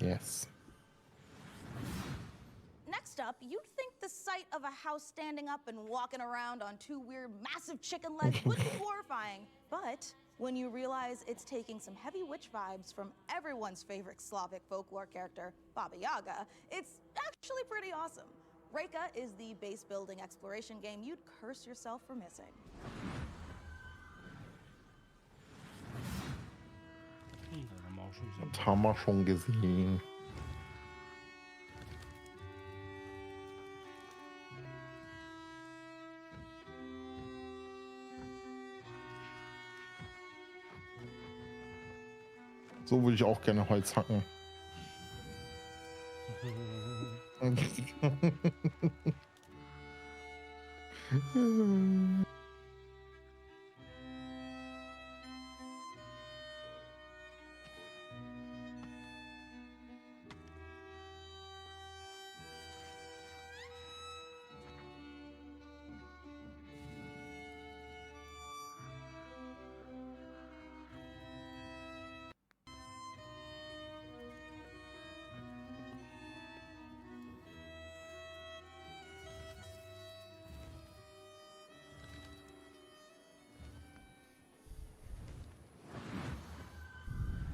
Speaker 3: Yes.
Speaker 5: Next up, you'd think the sight of a house standing up and walking around on two weird massive chicken legs would be horrifying. But when you realize it's taking some heavy witch vibes from everyone's favorite Slavic folklore character, Baba Yaga, it's actually pretty awesome. Reka is the base building exploration game you'd curse yourself for missing.
Speaker 3: Das haben wir schon gesehen. So würde ich auch gerne Holz hacken.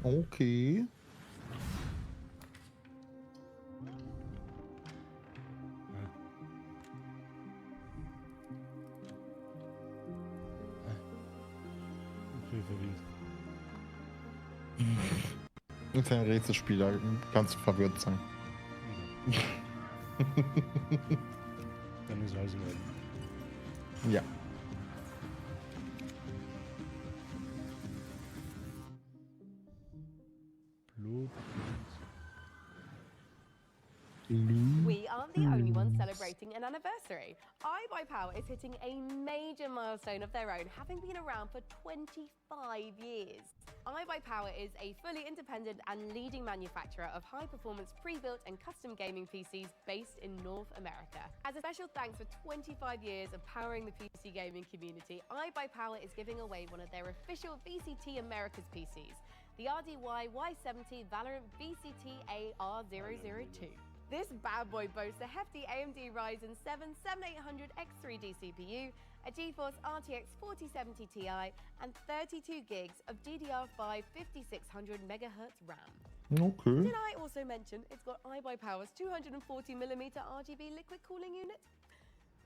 Speaker 3: Okay. Ist ein Rätselspiel, da kannst du verwirrt sein.
Speaker 1: Dann ist alles in Ordnung.
Speaker 3: Ja.
Speaker 7: We aren't the only ones celebrating an anniversary. iBuyPower is hitting a major milestone of their own, having been around for 25 years. iBuyPower is a fully independent and leading manufacturer of high-performance pre-built and custom gaming PCs based in North America. As a special thanks for 25 years of powering the PC gaming community, iBuyPower is giving away one of their official VCT Americas PCs, the RDY Y70 Valorant VCT AR002. This bad boy boasts a hefty AMD Ryzen 7 7800X3D CPU, a GeForce RTX 4070 Ti, and 32 gigs of DDR5 5600MHz RAM.
Speaker 3: Okay.
Speaker 7: Did I also mention it's got iBuyPower's 240mm RGB liquid cooling unit?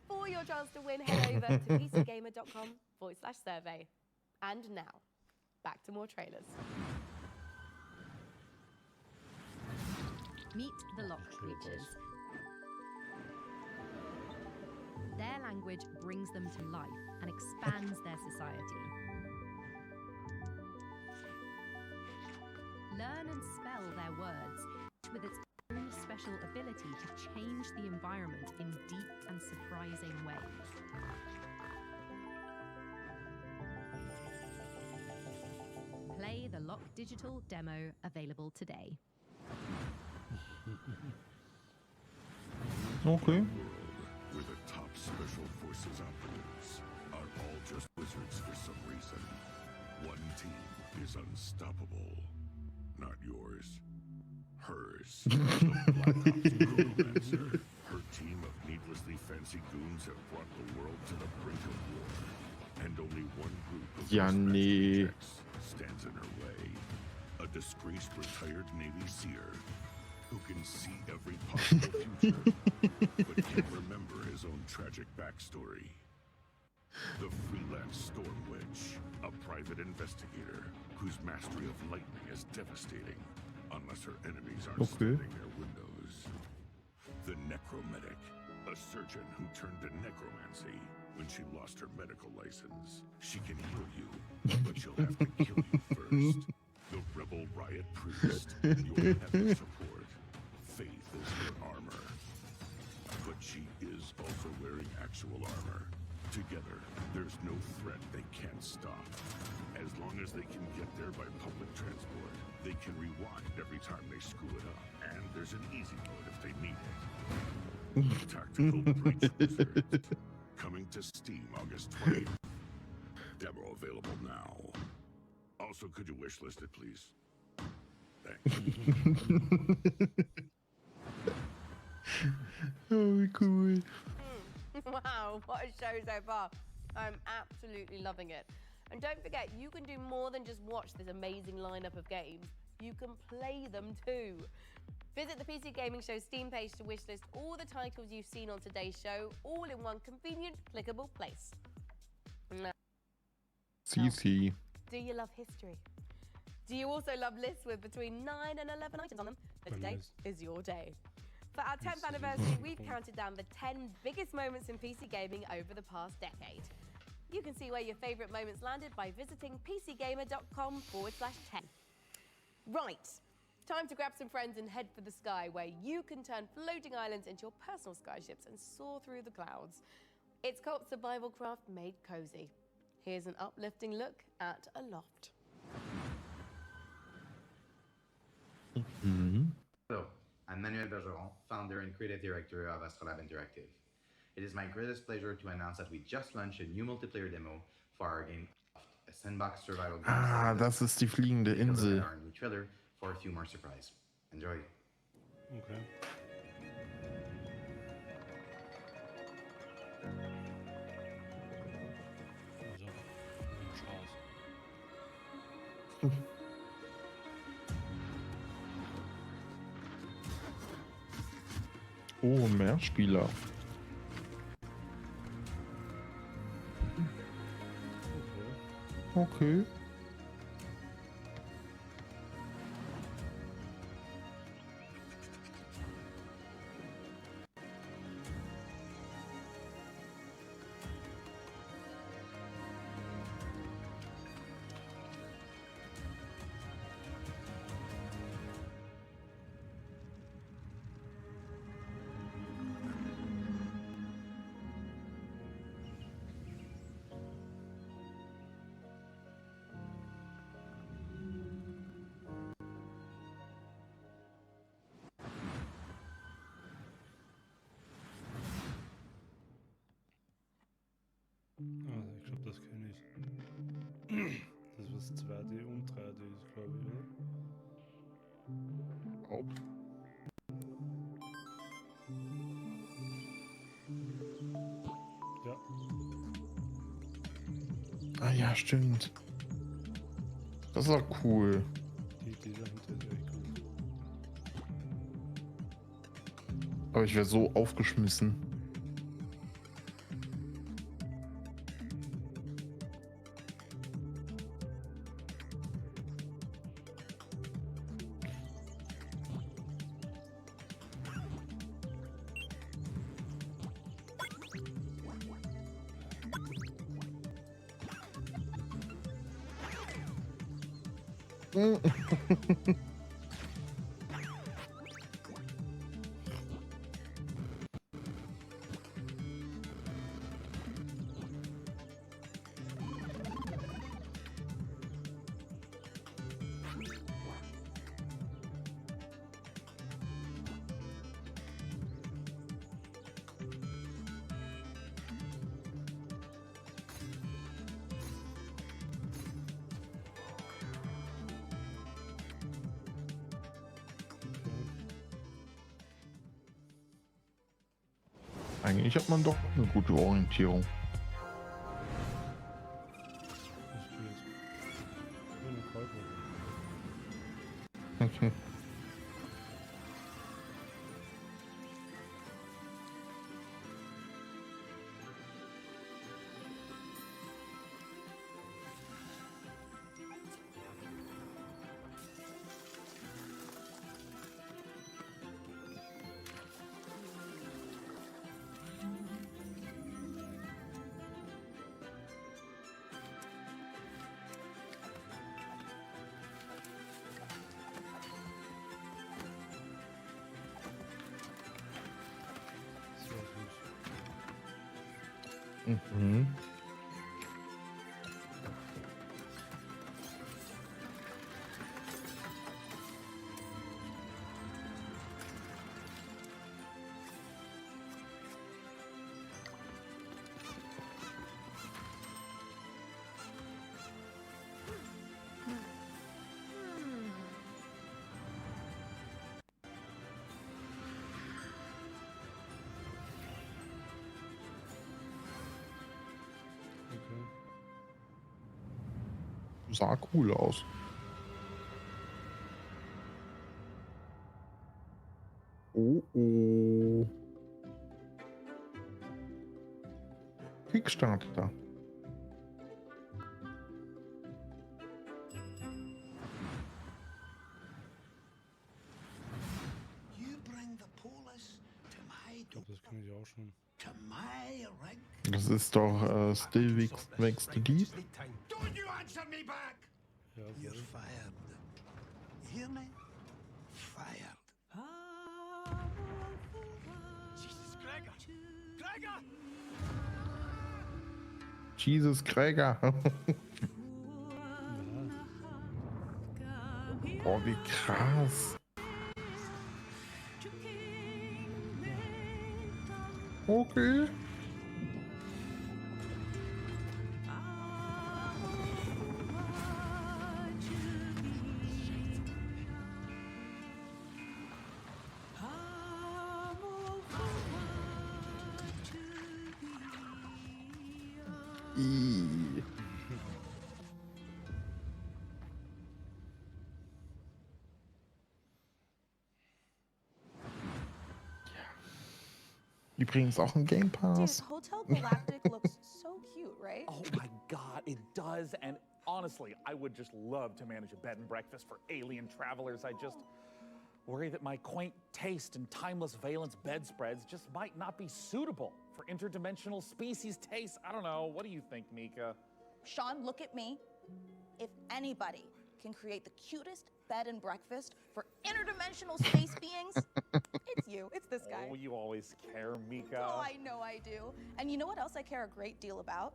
Speaker 7: For your chance to win, head over to pcgamer.com/survey. And now, back to more trailers.
Speaker 17: Meet the Lock Creatures. Their language brings them to life and expands their society. Learn and spell their words with its own special ability to change the environment in deep and surprising ways. Play the Lock Digital demo available today.
Speaker 3: Okay.
Speaker 14: Where the top special forces operatives are all just wizards for some reason. One team is unstoppable. Not yours. Hers. The Black Ops Neuromancer. Her team of needlessly fancy goons have brought the world to the brink of war. And only one group of techs stands in her way. A disgraced retired Navy seer who can see every possible future, but can't remember his own tragic backstory. The freelance Storm Witch, a private investigator whose mastery of lightning is devastating, unless her enemies aren't standing their windows. The Necromedic, a surgeon who turned to necromancy when she lost her medical license. She can heal you, but she'll have to kill you first. The Rebel Riot Priest, your heavy support. Faith is her armor. But she is also wearing actual armor. Together, there's no threat they can't stop. As long as they can get there by public transport, they can rewind every time they screw it up. And there's an easy mode if they need it. Tactical Breach Wizards. Coming to Steam August 20th. Demo available now. Also, could you wishlist it, please? Thanks.
Speaker 3: Oh, cool.
Speaker 7: Wow, what a show so far. I'm absolutely loving it. And don't forget, you can do more than just watch this amazing lineup of games. You can play them too. Visit the PC Gaming Show Steam page to wishlist all the titles you've seen on today's show, all in one convenient, clickable place. Now,
Speaker 3: CC.
Speaker 7: do you love history? Do you also love lists with between 9 and 11 items on them? Then today is your day. For our 10th anniversary, we've counted down the 10 biggest moments in PC gaming over the past decade. You can see where your favorite moments landed by visiting pcgamer.com/10. Right. Time to grab some friends and head for the sky, where you can turn floating islands into your personal skyships and soar through the clouds. It's co-op survival craft made cozy. Here's an uplifting look at a loft.
Speaker 16: Hello, I'm Manuel Bergeron, founder and creative director of Astrolab Interactive. It is my greatest pleasure to announce that we just launched a new multiplayer demo for our game, a sandbox survival game.
Speaker 3: Ah, das ist die fliegende Insel.
Speaker 16: Our new trailer for a few more surprises. Enjoy.
Speaker 1: Okay.
Speaker 3: Oh, Mehrspieler. Okay.
Speaker 1: Also ich glaube, das kenne ich. Das was 2D und 3D ist, glaube ich, oder?
Speaker 3: Oh.
Speaker 1: Ja.
Speaker 3: Ah ja, stimmt. Das ist auch cool.
Speaker 1: Die Idee dahinter ist echt gut.
Speaker 3: Aber ich wäre so aufgeschmissen. Eigentlich hat man doch eine gute Orientierung. Okay. Mhm. Sah cool aus. Oh oh. Kickstarter.
Speaker 1: Ich glaube, das kenne ich auch schon.
Speaker 3: Das ist doch Still wächst deep.
Speaker 14: Don't you answer me back!
Speaker 1: Ja,
Speaker 14: You're fired.
Speaker 10: Hear me? Fired. Jesus, Gregor! Gregor!
Speaker 3: Jesus Gregor. Oh, wie krass. Okay. I. Übrigens auch im Game Pass.
Speaker 5: Dude, Hotel Galactic looks so cute, right?
Speaker 4: Oh my god, it does. And honestly, I would just love to manage a bed and breakfast for alien travelers. I just worry that my quaint taste and timeless valence bedspreads just might not be suitable for interdimensional species tastes. I don't know. What do you think, Mika?
Speaker 5: Sean, look at me. If anybody can create the cutest bed and breakfast for interdimensional space beings, it's you. It's this guy.
Speaker 4: Oh, you always care, Mika.
Speaker 5: Oh, I know I do. And you know what else I care a great deal about?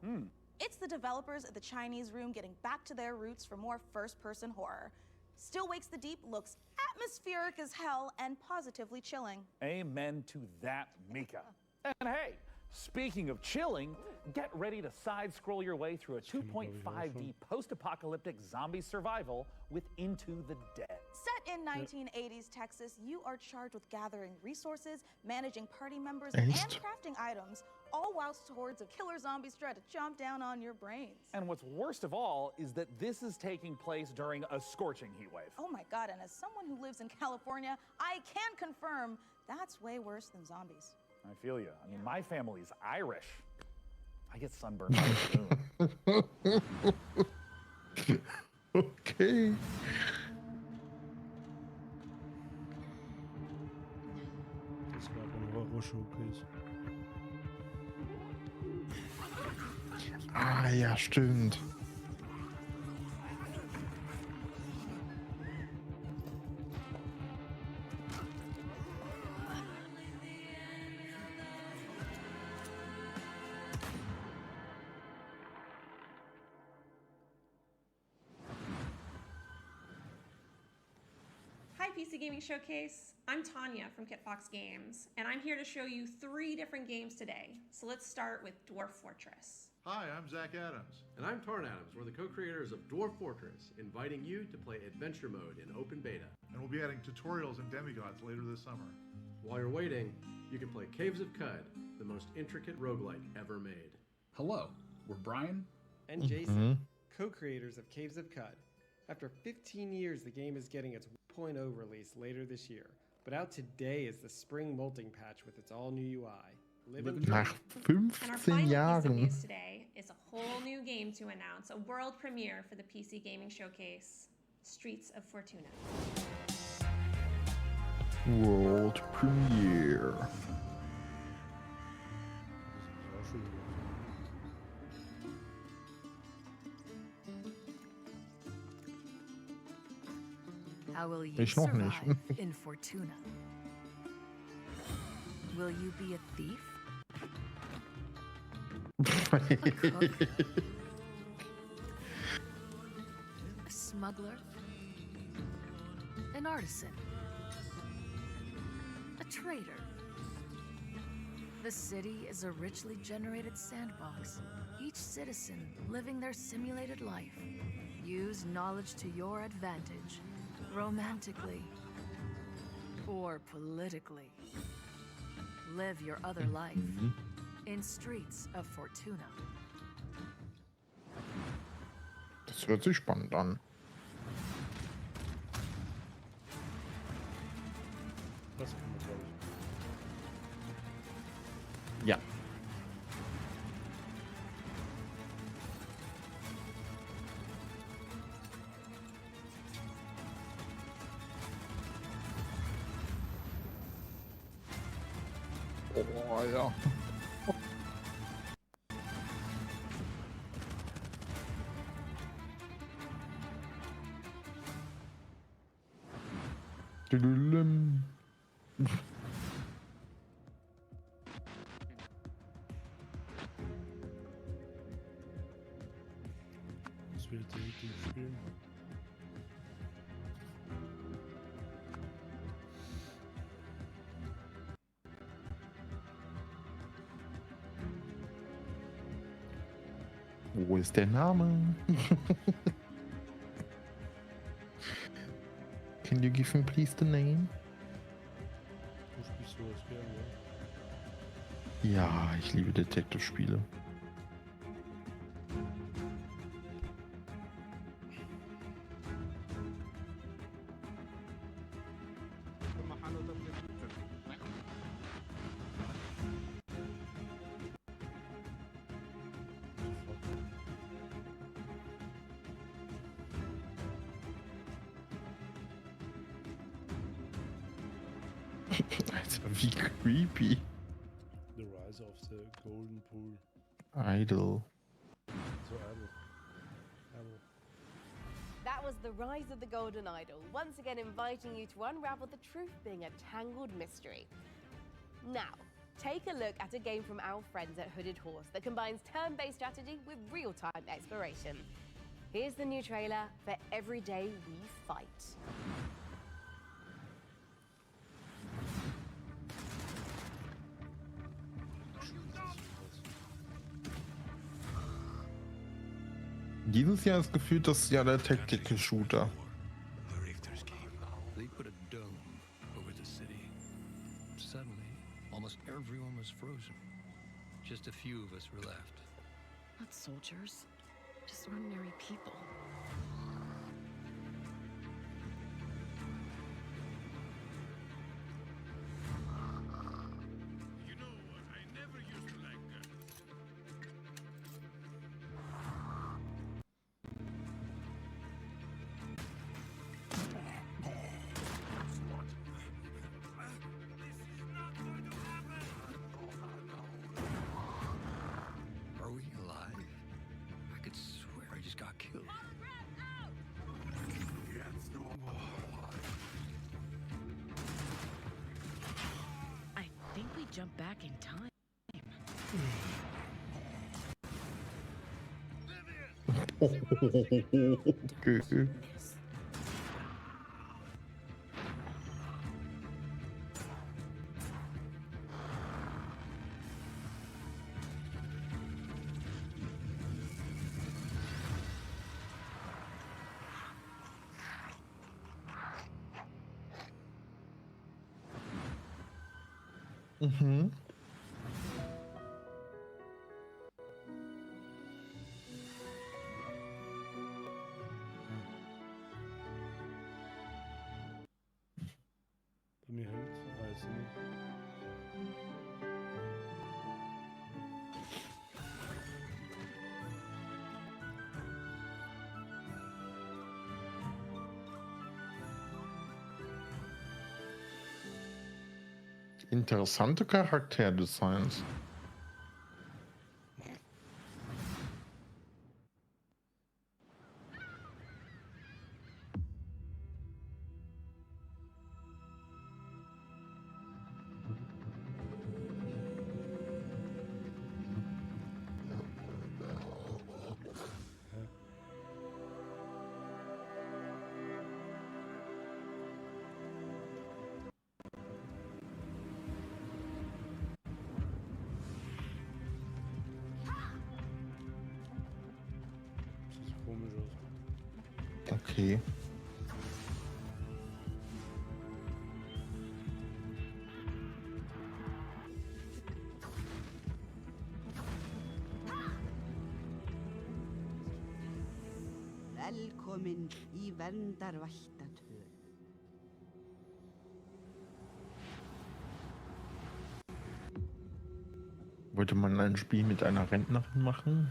Speaker 5: It's the developers at the Chinese Room getting back to their roots for more first-person horror. Still Wakes the Deep looks atmospheric as hell and positively chilling.
Speaker 4: Amen to that, Mika. And hey, speaking of chilling, get ready to side-scroll your way through a 2.5D post-apocalyptic zombie survival with Into the Dead. Set in 1980s Texas, you are charged with gathering resources, managing party members, and crafting items, all whilst hordes of killer zombies try to chomp down on your brains. And what's worst of all is that this is taking place during a scorching heat wave.
Speaker 5: Oh my god, and as someone who lives in California, I can confirm that's way worse than zombies.
Speaker 4: I feel you. I mean, my family's Irish. I get sunburned by the moon.
Speaker 3: Okay.
Speaker 1: Das gab ein Horror-Showcase.
Speaker 3: Ah, ja, stimmt.
Speaker 6: Hi, PC Gaming Showcase. I'm Tanya from Kitfox Games, and I'm here to show you 3 different games today. So let's start with Dwarf Fortress.
Speaker 22: Hi, I'm Zach Adams. And I'm Tarn Adams. We're the co-creators of Dwarf Fortress, inviting you to play Adventure Mode in open beta.
Speaker 23: And we'll be adding tutorials and demigods later this summer.
Speaker 22: While you're waiting, you can play Caves of Cud, the most intricate roguelike ever made.
Speaker 24: Hello, we're Brian
Speaker 25: and Jason, co-creators of Caves of Cud. After 15 years, the game is getting its 1.0 release later this year. But out today is the spring molting patch with its all-new UI.
Speaker 3: Nach
Speaker 6: And our
Speaker 3: 15
Speaker 6: final piece of
Speaker 3: Jahren.
Speaker 6: news today is a whole new game to announce, a world premiere for the PC Gaming Showcase, Streets of Fortuna.
Speaker 3: World premiere.
Speaker 26: How will you
Speaker 3: Ich noch
Speaker 26: survive
Speaker 3: nicht.
Speaker 26: in Fortuna? Will you be a thief? A cook? A smuggler? An artisan? A trader? The city is a richly generated sandbox. Each citizen living their simulated life. Use knowledge to your advantage. Romantically or politically. Live your other life in Streets of Fortuna.
Speaker 3: Das hört sich spannend an.
Speaker 1: Das kann man, glaube ich.
Speaker 3: Ja. Oh ja. Tüdelüm.
Speaker 1: Das wird richtig spielen.
Speaker 3: Wo ist der Name? Can you give me please the name?
Speaker 1: Du spielst sowas gerne,
Speaker 3: Ja, ich liebe Detective-Spiele. Alter, wie creepy.
Speaker 1: The Rise of the Golden Pool.
Speaker 3: Idol.
Speaker 1: So idle.
Speaker 7: That was the Rise of the Golden Idol, once again inviting you to unravel the truth being a tangled mystery. Now, take a look at a game from our friends at Hooded Horse that combines turn-based strategy with real-time exploration. Here's the new trailer for Every Day We Fight.
Speaker 3: Dieses Jahr ist gefühlt das Jahr der Tactical-Shooter.
Speaker 2: They put a dome over the city. Suddenly, almost everyone was frozen. Just a few of us were left.
Speaker 8: Not soldiers, just ordinary people.
Speaker 10: You know what? I never used to like guns.
Speaker 2: Are we alive? I could swear I just got killed.
Speaker 8: I think we jumped back in time.
Speaker 3: Okay. Mhm.
Speaker 1: Bei mir hängt es, weiß ich nicht.
Speaker 3: Interessante Charakterdesigns.
Speaker 1: Sieht komisch aus.
Speaker 3: Okay.
Speaker 11: Velkomin í verndarvættatöl.
Speaker 3: Wollte man ein Spiel mit einer Rentnerin machen?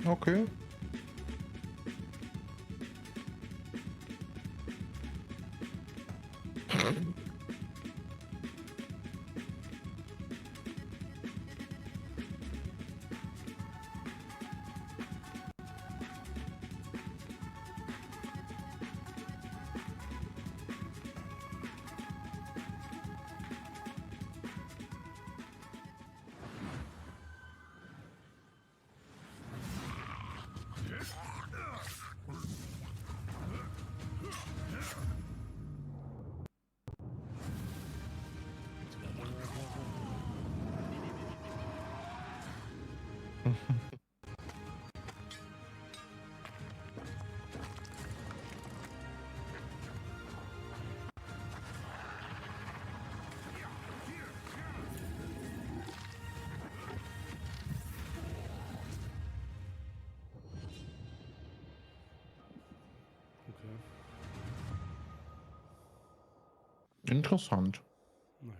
Speaker 3: Okay. Interessant.
Speaker 1: Naja.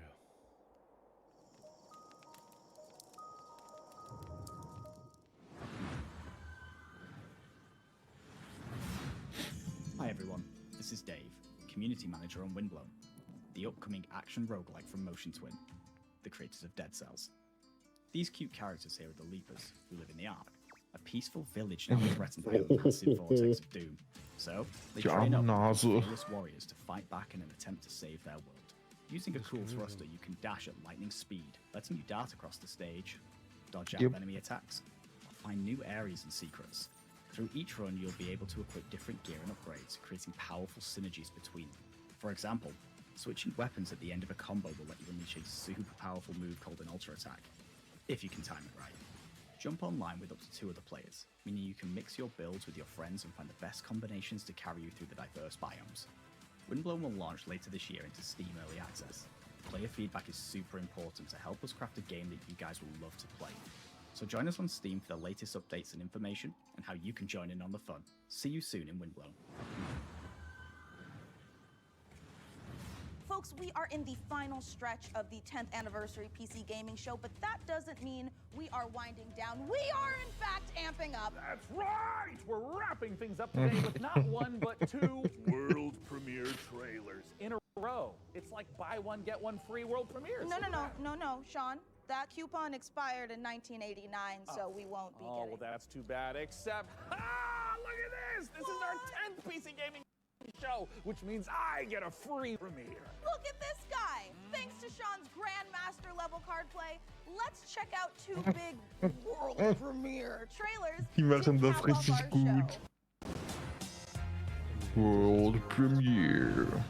Speaker 9: Hi everyone, this is Dave, Community Manager on Windblown, the upcoming action roguelike from Motion Twin, the creators of Dead Cells. These cute characters here are the Leapers, who live in the Ark, a peaceful village now threatened by a massive vortex of doom. So, they train up and become fearless warriors to fight back in an attempt to save their world. Using a cool thruster, you can dash at lightning speed, letting you dart across the stage, dodge out of enemy attacks, or find new areas and secrets. Through each run, you'll be able to equip different gear and upgrades, creating powerful synergies between them. For example, switching weapons at the end of a combo will let you unleash a super powerful move called an ultra attack, if you can time it right. Jump online with up to 2 other players, meaning you can mix your builds with your friends and find the best combinations to carry you through the diverse biomes. Windblown will launch later this year into Steam Early Access. Player feedback is super important to help us craft a game that you guys will love to play. So join us on Steam for the latest updates and information, and how you can join in on the fun. See you soon in Windblown.
Speaker 5: Folks, we are in the final stretch of the 10th anniversary PC gaming show, but that doesn't mean we are winding down. We are, in fact, amping up.
Speaker 4: That's right! We're wrapping things up today with not 1, but 2 world premiere trailers in a row. It's like buy one, get one free world premieres.
Speaker 5: No, Sean. That coupon expired in 1989, so we won't be getting.
Speaker 4: Oh, well, that's too bad, except, look at this! This is our 10th PC gaming show, which means I get a free premiere.
Speaker 5: Look at this guy! Thanks to Sean's Grandmaster level card play, let's check out 2 big world premiere trailers.
Speaker 3: Die machen das richtig gut. World Premiere.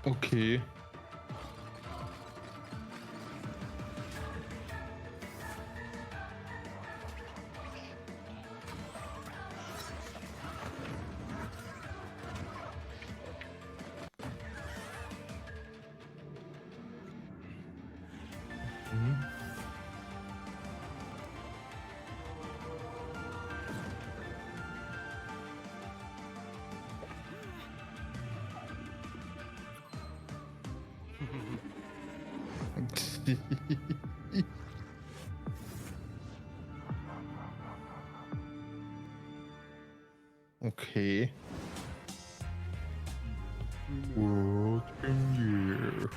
Speaker 3: Okay. Okay. World Premiere.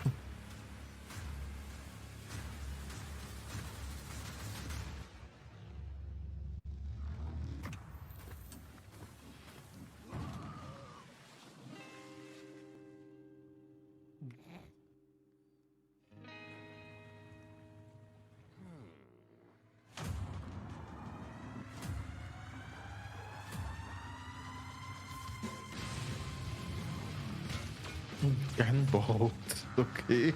Speaker 3: Gunboat, okay.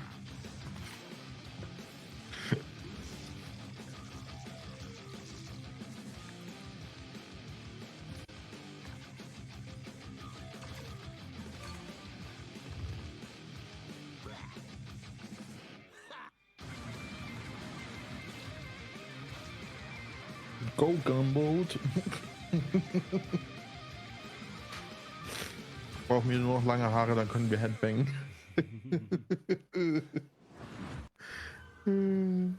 Speaker 3: Go Gunboat. Brauchen wir nur noch lange Haare, dann können wir Headbang.
Speaker 4: And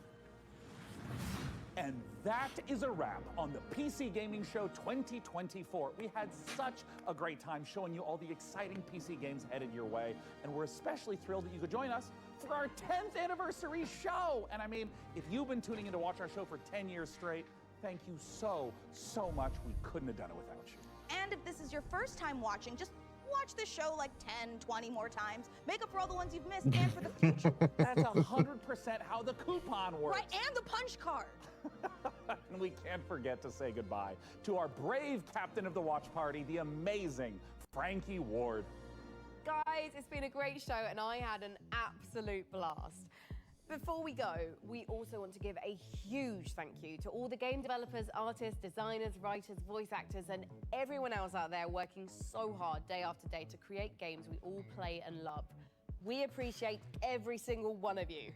Speaker 4: that is a wrap on the PC Gaming Show 2024. We had such a great time showing you all the exciting PC games headed your way, and we're especially thrilled that you could join us for our 10th anniversary show. And I mean, if you've been tuning in to watch our show for 10 years straight, thank you so much. We couldn't have done it without you.
Speaker 5: And if this is your first time watching, just watch this show like 10, 20 more times. Make up for all the ones you've missed and for the future.
Speaker 4: That's 100% how the coupon works.
Speaker 5: Right, and the punch card.
Speaker 4: And we can't forget to say goodbye to our brave captain of the watch party, the amazing Frankie Ward.
Speaker 7: Guys, it's been a great show and I had an absolute blast. Before we go, we also want to give a huge thank you to all the game developers, artists, designers, writers, voice actors, and everyone else out there working so hard day after day to create games we all play and love. We appreciate every single one of you.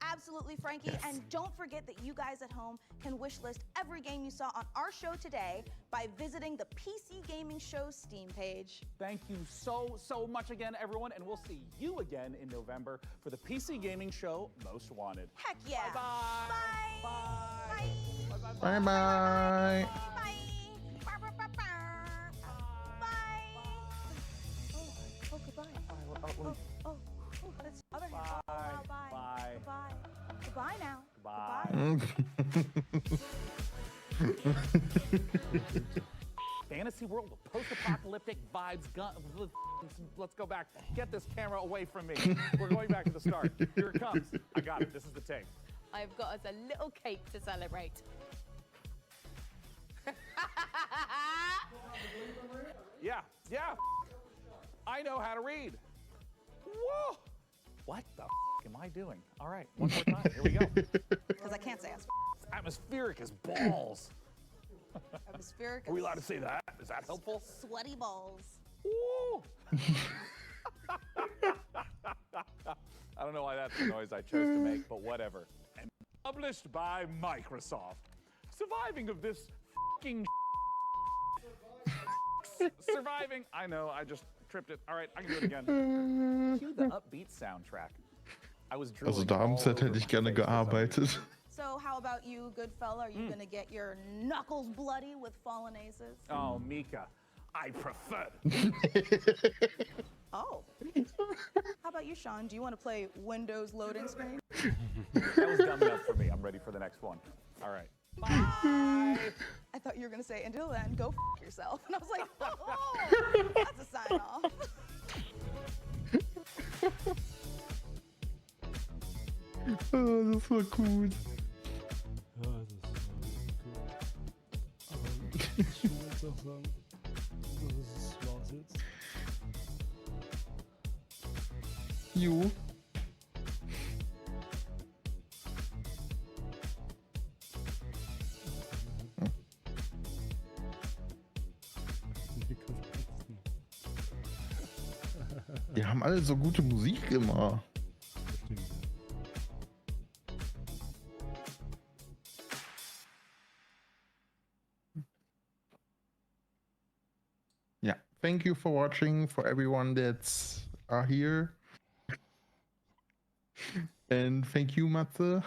Speaker 5: Absolutely, Frankie. Yes. And don't forget that you guys at home can wishlist every game you saw on our show today by visiting the PC Gaming Show Steam page.
Speaker 4: Thank you so much again, everyone, and we'll see you again in November for the PC Gaming Show Most Wanted.
Speaker 5: Heck yeah.
Speaker 4: Bye-bye.
Speaker 5: Bye.
Speaker 4: Bye.
Speaker 3: Bye bye.
Speaker 5: Oh, goodbye. Oh, that's the other hand.
Speaker 4: Bye.
Speaker 5: Bye. Goodbye. Goodbye now.
Speaker 4: Goodbye. Fantasy world with post-apocalyptic vibes. Let's go back. Get this camera away from me. We're going back to the start. Here it comes. I got it. This is the take.
Speaker 7: I've got us a little cake to celebrate.
Speaker 4: Yeah. I know how to read. Whoa! What the am I doing? All right, one more time. Here we go.
Speaker 5: Because I can't say it's
Speaker 4: atmospheric as balls.
Speaker 5: Atmospheric.
Speaker 4: Are we allowed to say that? Is that helpful?
Speaker 5: Sweaty balls.
Speaker 4: Woo! I don't know why that's the noise I chose to make, but whatever. And published by Microsoft. Surviving of this fucking surviving. I know, I just tripped it. All right, I can do it again. Cue the upbeat soundtrack. I was
Speaker 3: Also da am Set hätte ich gerne gearbeitet.
Speaker 5: So how about you, good fella? Are you gonna get your knuckles bloody with fallen aces?
Speaker 4: Oh, Mika, I prefer.
Speaker 5: Oh. How about you, Sean? Do you want to play Windows loading screen?
Speaker 4: That was dumb enough for me. I'm ready for the next one. All right. Bye.
Speaker 5: I thought you were gonna say, until then, go f yourself. And I was like, oh, that's a sign off.
Speaker 3: Oh, das war gut.
Speaker 1: Ja, das war gut. Aber ich muss jetzt auch sagen, das war's jetzt.
Speaker 3: Jo. Die haben alle so gute Musik immer. Yeah, thank you for watching, for everyone that's here. And thank you, Matze.